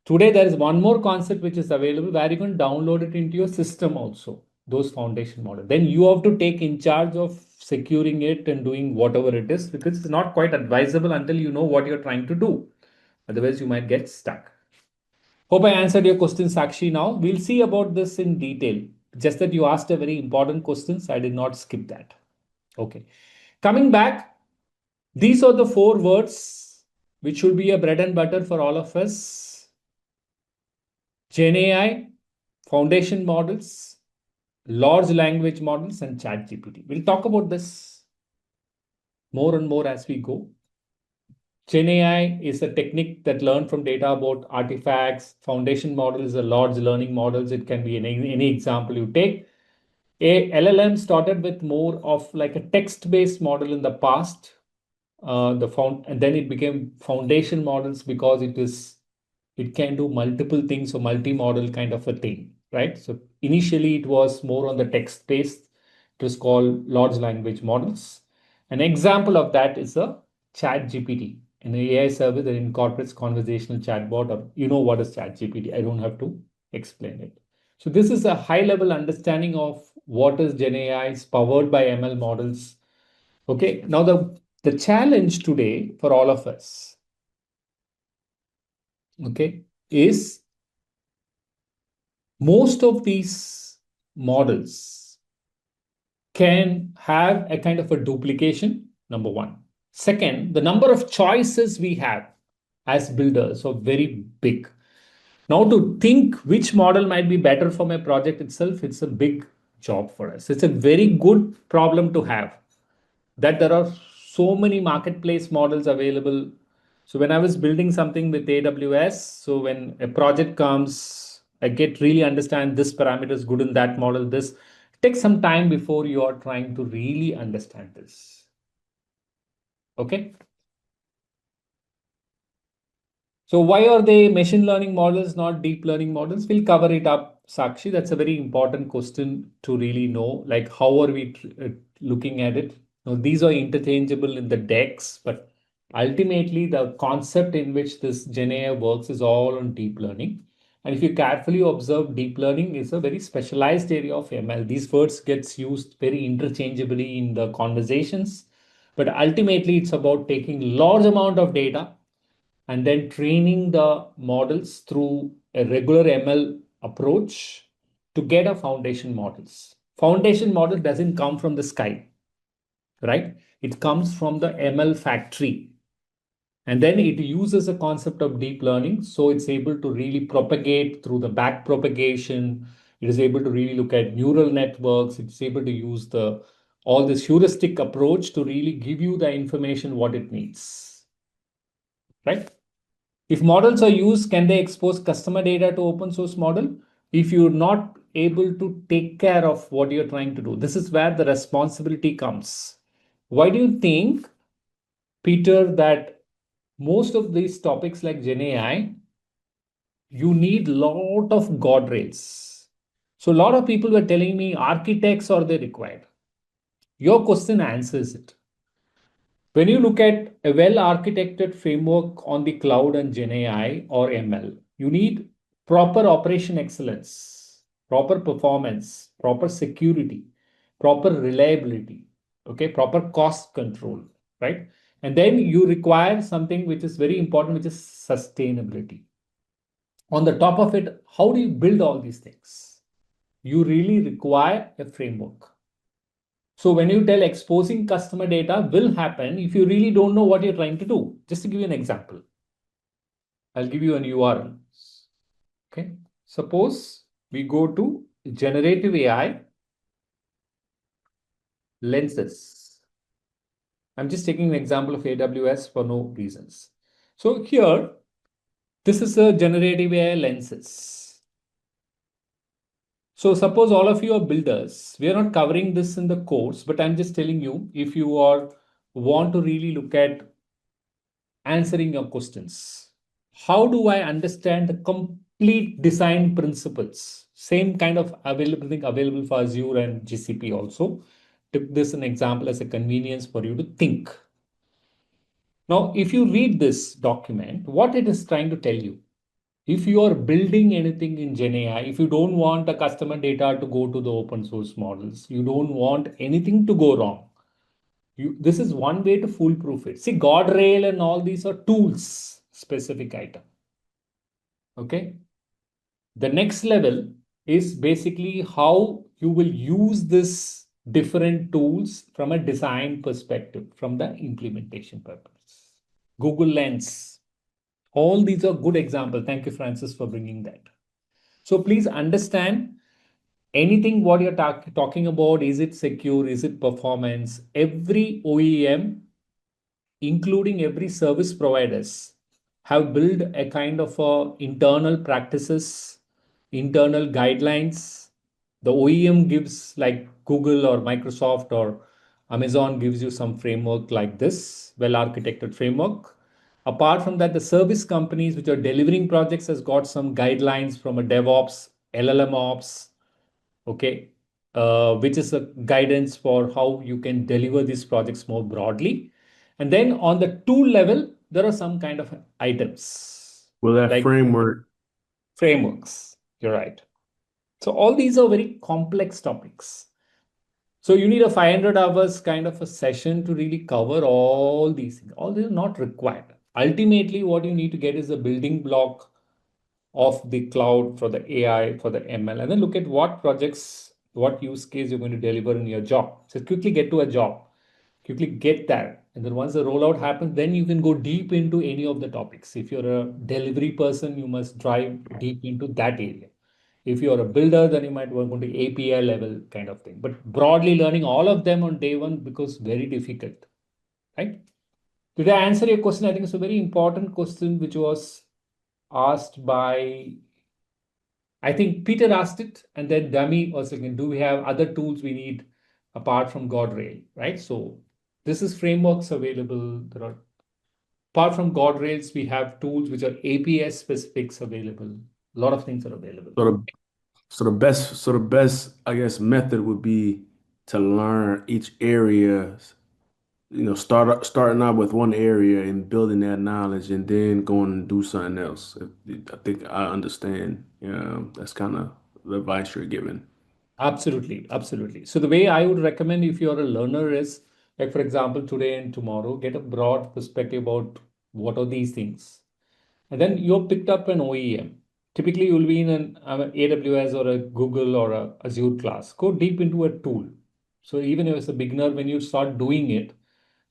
Today, there is one more concept which is available where you can download it into your system also, those foundation models. Then you have to take in charge of securing it and doing whatever it is, because it's not quite advisable until you know what you're trying to do. Otherwise, you might get stuck. Hope I answered your question, Sakshi. Now we'll see about this in detail. Just that you asked a very important question, so I did not skip that. Okay. Coming back, these are the 4 words which should be a bread and butter for all of us: GenAI, foundation models, large language models, and ChatGPT. We'll talk about this more and more as we go. GenAI is a technique that learned from data about artifacts. Foundation model is a large learning models. It can be any example you take. A LLM started with more of like a text-based model in the past. And then it became foundation models because it can do multiple things, so multi-model kind of a thing, right? So initially it was more on the text-based. It was called large language models. An example of that is a chat GPT, an AI service that incorporates conversational chatbot, or you know what is chat GPT. I don't have to explain it. So this is a high level understanding of what is GenAI. It's powered by ML models. Okay, now the challenge today for all of us, okay, is most of these models can have a kind of a duplication, number one. Second, the number of choices we have as builders are very big. Now, to think which model might be better for my project itself, it's a big job for us. It's a very good problem to have, that there are so many marketplace models available. So when I was building something with AWS, so when a project comes, I get really understand this parameter is good in that model. This takes some time before you are trying to really understand this. Okay. So why are they machine learning models, not deep learning models? We'll cover it up, Sakshi. That's a very important question to really know. Like, how are we looking at it? Now, these are interchangeable in the decks, but ultimately the concept in which this GenAI works is all on deep learning. And if you carefully observe, deep learning is a very specialized area of ML. These words gets used very interchangeably in the conversations, but ultimately it's about taking large amount of data and then training the models through a regular ML approach to get a foundation models. Foundation model doesn't come from the sky, right? It comes from the ML factory. And then it uses a concept of deep learning. So it's able to really propagate through the back propagation. It is able to really look at neural networks. It's able to use all this heuristic approach to really give you the information what it needs, right? If models are used, can they expose customer data to open source model? If you're not able to take care of what you're trying to do, this is where the responsibility comes. Why do you think, Peter, that most of these topics like GenAI, you need lot of guardrails? So a lot of people were telling me architects are they required. Your question answers it. When you look at a well-architected framework on the cloud and GenAI or ML, you need proper operation excellence, proper performance, proper security, proper reliability, okay, proper cost control, right? And then you require something which is very important, which is sustainability. On the top of it, how do you build all these things? You really require a framework. So when you tell exposing customer data will happen if you really don't know what you're trying to do. Just to give you an example, I'll give you an URL. Okay. Suppose we go to generative AI lenses. I'm just taking an example of AWS for no reasons. So here, this is a generative AI lenses. So suppose all of you are builders. We are not covering this in the course, but I'm just telling you, if you are want to really look at answering your questions, how do I understand the complete design principles? Same kind of available for Azure and GCP also. Took this an example as a convenience for you to think. Now, if you read this document, what it is trying to tell you, if you are building anything in GenAI, if you don't want the customer data to go to the open source models, you don't want anything to go wrong. This is one way to foolproof it. See, guardrail and all these are tools, specific item. Okay. The next level is basically how you will use this different tools from a design perspective, from the implementation purpose. Google Lens. All these are good examples. Thank you, Francis, for bringing that. So please understand anything what you're talking about. Is it secure? Is it performance? Every OEM, including every service providers, have built a kind of internal practices, internal guidelines. The OEM gives, like Google or Microsoft or Amazon gives you some framework like this, well architected framework. Apart from that, the service companies which are delivering projects has got some guidelines from a DevOps, LLM ops, okay, which is a guidance for how you can deliver these projects more broadly. And then on the tool level, there are some kind of items Well, that like framework, frameworks. You're right. So all these are very complex topics. So you need a 500 hours kind of a session to really cover all these things. All these are not required. Ultimately, what you need to get is a building block of the cloud for the AI, for the ML, and then look at what projects, what use case you're going to deliver in your job. So quickly get to a job, quickly get that. And then once the rollout happens, then you can go deep into any of the topics. If you're a delivery person, you must drive deep into that area. If you're a builder, then you might work on the API level kind of thing. But broadly learning all of them on day one becomes very difficult, right? Did I answer your question? I think it's a very important question which was asked by, I think Peter asked it, and then Dummy was like, do we have other tools we need apart from Guardrail, right? So this is frameworks available. There are, apart from Guardrails, we have tools which are APS specifics available. A lot of things are available. so the so the best, I guess, method would be to learn each area. Starting out with one area and building that knowledge, and then going and do something else. I think I understand. Yeah, that's kind of the advice you're giving. Absolutely, absolutely. So the way I would recommend if you're a learner is, like for example, today and tomorrow, get a broad perspective about what are these things. And then you're picked up an OEM. Typically, you'll be in an AWS or a Google or a Azure class. Go deep into a tool. So even if it's a beginner, when you start doing it,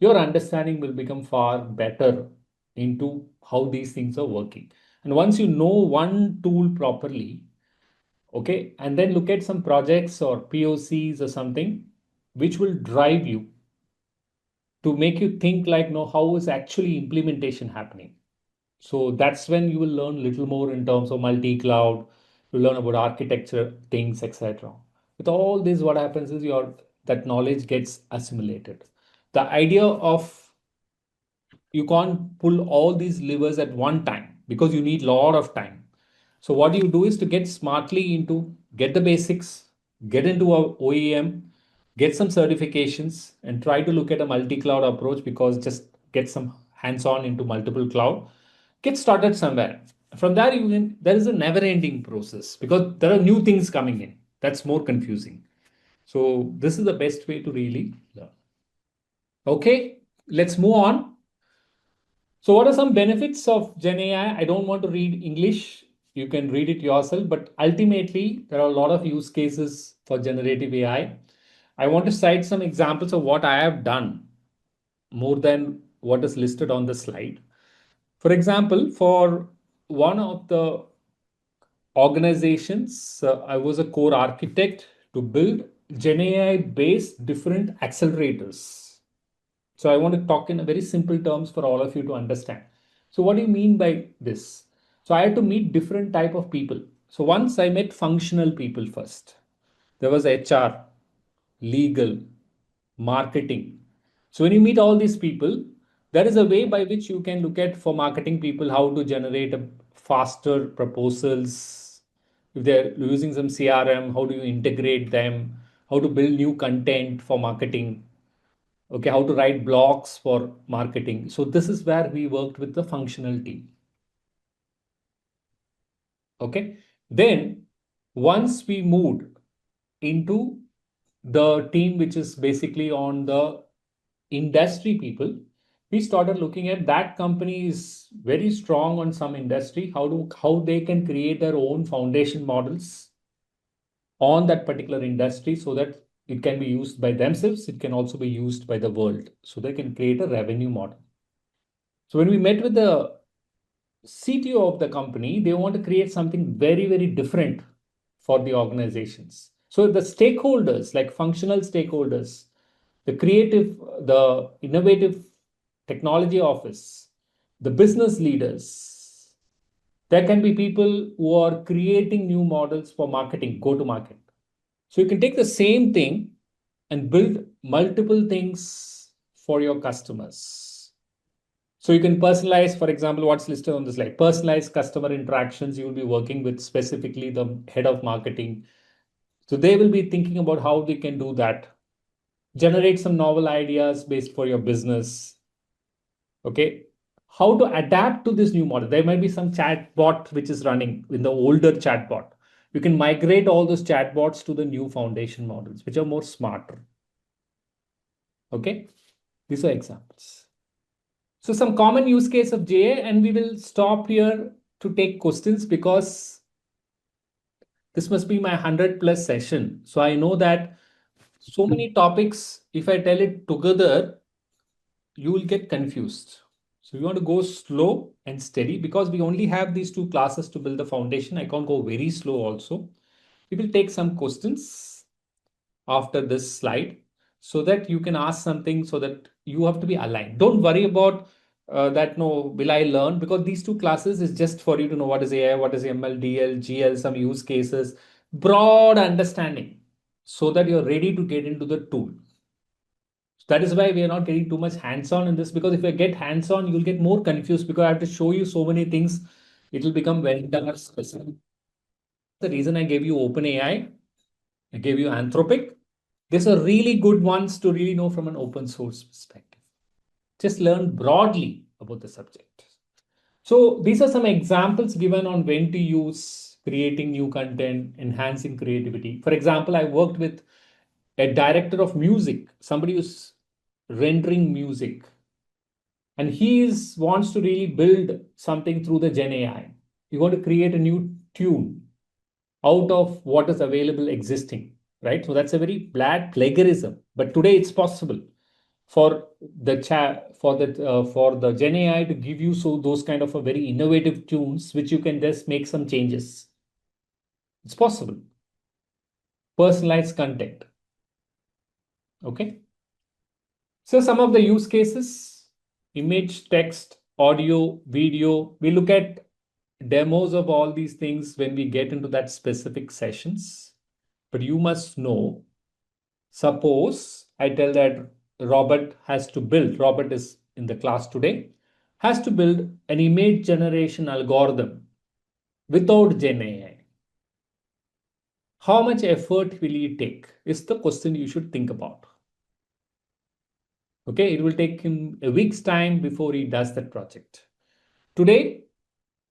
your understanding will become far better into how these things are working. And once you know one tool properly, okay, and then look at some projects or POCs or something, which will drive you to make you think like, no, how is actually implementation happening? So that's when you will learn a little more in terms of multi-cloud. You learn about architecture things, etc. With all this, what happens is your that knowledge gets assimilated. The idea of you can't pull all these levers at one time because you need a lot of time. So what you do is to get smartly into get the basics, get into a OEM, get some certifications, and try to look at a multi-cloud approach because just get some hands-on into multiple cloud. Get started somewhere. From there, there is a never-ending process because there are new things coming in. That's more confusing. So this is the best way to really learn. Okay, let's move on. So what are some benefits of GenAI? I don't want to read English. You can read it yourself, but ultimately there are a lot of use cases for generative AI. I want to cite some examples of what I have done more than what is listed on the slide. For example, for one of the organizations, I was a core architect to build GenAI based different accelerators. So I want to talk in a very simple terms for all of you to understand. So what do you mean by this? So I had to meet different type of people. So once I met functional people first. there was HR, legal, marketing. So when you meet all these people, there is a way by which you can look at for marketing people how to generate a faster proposals. If they're using some CRM, how do you integrate them? How to build new content for marketing? Okay, how to write blogs for marketing. So this is where we worked with the functional team. Okay, then once we moved into the team which is basically on the industry people, we started looking at that company is very strong on some industry, how they can create their own foundation models on that particular industry so that it can be used by themselves, it can also be used by the world, so they can create a revenue model. So when we met with the CTO of the company, they want to create something very, very different for the organizations. So the stakeholders, like functional stakeholders, the creative, the innovative technology office, the business leaders, there can be people who are creating new models for marketing, go to market. So you can take the same thing and build multiple things for your customers. So you can personalize, for example, what's listed on the slide, personalized customer interactions. You will be working with specifically the head of marketing. So they will be thinking about how they can do that. Generate some novel ideas based for your business. Okay. How to adapt to this new model. There might be some chatbot which is running in the older chatbot. You can migrate all those chatbots to the new foundation models, which are more smarter. Okay. These are examples. So some common use case of GA, and we will stop here to take questions because this must be my 100 plus session. So I know that so many topics, if I tell it together, you will get confused. So we want to go slow and steady because we only have these two classes to build the foundation. I can't go very slow also. We will take some questions after this slide so that you can ask something so that you have to be aligned. Don't worry about that, no, will I learn? Because these two classes is just for you to know what is AI, what is ML, DL, GL, some use cases, broad understanding so that you're ready to get into the tool. So that is why we are not getting too much hands-on in this, because if you get hands-on, you'll get more confused because I have to show you so many things. It will become vendor specific. The reason I gave you OpenAI, I gave you Anthropic. These are really good ones to really know from an open source perspective. Just learn broadly about the subject. So these are some examples given on when to use creating new content, enhancing creativity. For example, I worked with a director of music, somebody who's rendering music, and he wants to really build something through the GenAI. You want to create a new tune out of what is available existing, right? So that's a very bad plagiarism, but today it's possible for the Gen AI to give you so those kind of a very innovative tunes which you can just make some changes. It's possible. Personalized content. Okay. So some of the use cases: image, text, audio, video. We look at demos of all these things when we get into that specific sessions. But you must know, suppose I tell that Robert is in the class today, has to build an image generation algorithm without GenAI. How much effort will he take is the question you should think about. Okay, it will take him a week's time before he does that project. Today,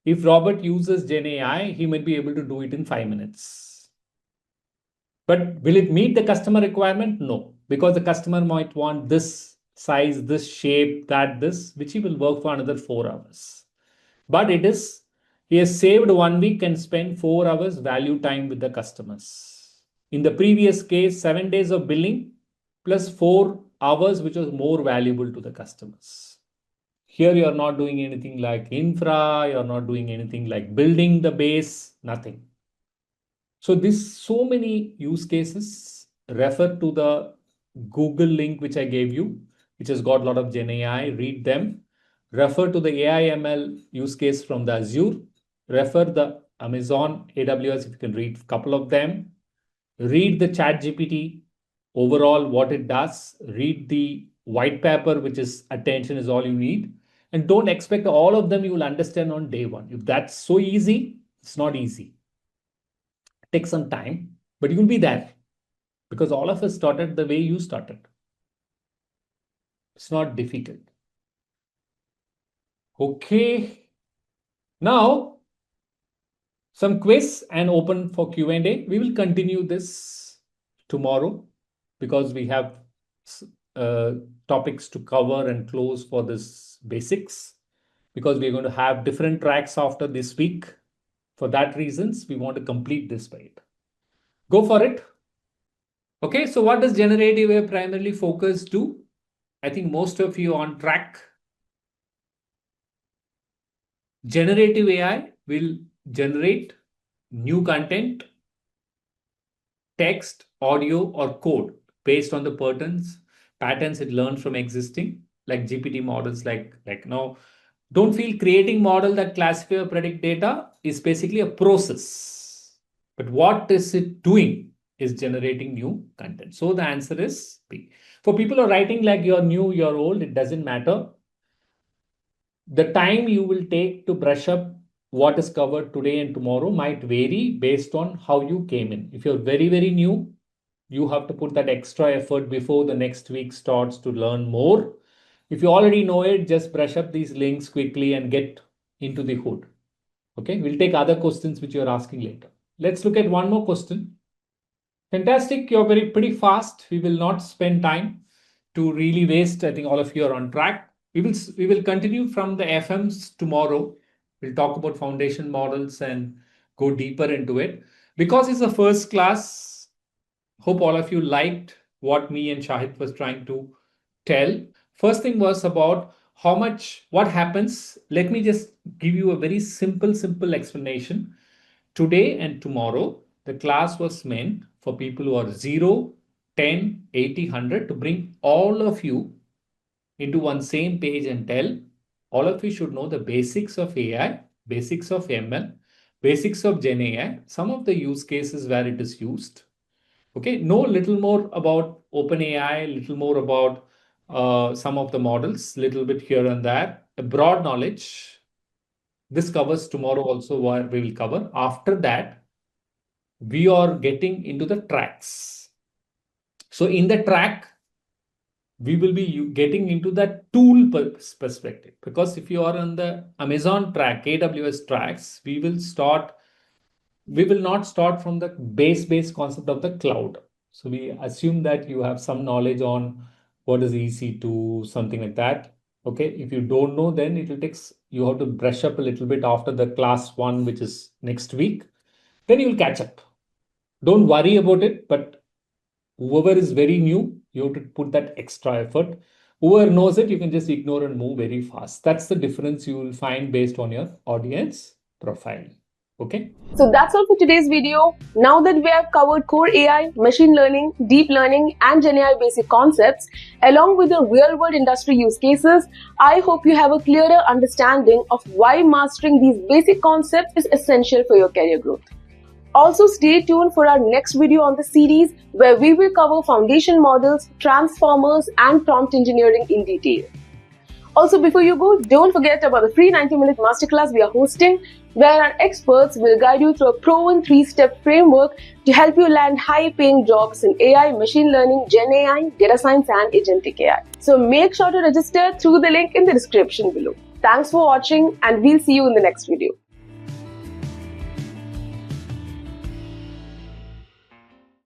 if Robert uses GenAI, he might be able to do it in 5 minutes. But will it meet the customer requirement? No, because the customer might want this size, this shape, this, which he will work for another 4 hours. But he has saved 1 week and spent 4 hours value time with the customers. In the previous case, 7 days of billing plus 4 hours, which was more valuable to the customers. Here you are not doing anything like infra, you are not doing anything like building the base, nothing. So so many use cases. Refer to the Google link which I gave you, which has got a lot of Gen AI. Read them. Refer to the AI ML use case from the Azure. Refer the Amazon AWS if you can read a couple of them. read the chat GPT overall, what it does, read the white paper, which is attention is all you need. And don't expect all of them you will understand on day one. If that's so easy, it's not easy. Take some time, but you'll be there because all of us started the way you started. It's not difficult. Okay. Now, some quiz and open for Q&A. We will continue this tomorrow because we have topics to cover and close for this basics, because we're going to have different tracks after this week. For that reasons, we want to complete this by it. Go for it. Okay, so what does generative AI primarily focus do? I think most of you are on track. Generative AI will generate new content, text, audio, or code based on the patterns it learns from existing, like GPT models. Like now, don't feel creating model that classify or predict data is basically a process. But what is it doing is generating new content. So the answer is B. For people who are writing like you're new, you're old, it doesn't matter. The time you will take to brush up what is covered today and tomorrow might vary based on how you came in. If you're very, very new, you have to put that extra effort before the next week starts to learn more. If you already know it, just brush up these links quickly and get into the hood. Okay, we'll take other questions which you're asking later. Let's look at one more question. Fantastic, you're pretty fast. We will not spend time to really waste. I think all of you are on track. We will continue from the FMs tomorrow. We'll talk about foundation models and go deeper into it. Because it's the first class, hope all of you liked what me and Shahid was trying to tell. First thing was about what happens. Let me just give you a very simple explanation. Today and tomorrow, the class was meant for people who are 0, 10, 80, 100 to bring all of you into one same page and tell all of you should know the basics of AI, basics of ML, basics of GenAI, some of the use cases where it is used. Okay, know little more about OpenAI, little more about some of the models, little bit here and there, a broad knowledge. This covers tomorrow also, where we will cover. After that, we are getting into the tracks. So in the track, we will be getting into that tool perspective, because if you are on the Amazon track, AWS tracks, we will not start from the base concept of the cloud. So we assume that you have some knowledge on what is EC2, something like that. Okay, if you don't know, then it will take, you have to brush up a little bit after the class 1, which is next week. Then you will catch up. Don't worry about it, but whoever is very new, you have to put that extra effort. Whoever knows it, you can just ignore and move very fast. That's the difference you will find based on your audience profile. Okay. So that's all for today's video. Now that we have covered core AI, machine learning, deep learning, and GenAI basic concepts, along with the real-world industry use cases, I hope you have a clearer understanding of why mastering these basic concepts is essential for your career growth. Also, stay tuned for our next video on the series, where we will cover foundation models, transformers, and prompt engineering in detail. Also, before you go, don't forget about the free 90-minute masterclass we are hosting, where our experts will guide you through a proven 3-step framework to help you land high-paying jobs in AI, machine learning, GenAI, data science, and Agentic AI. So make sure to register through the link in the description below. Thanks for watching, and we'll see you in the next video.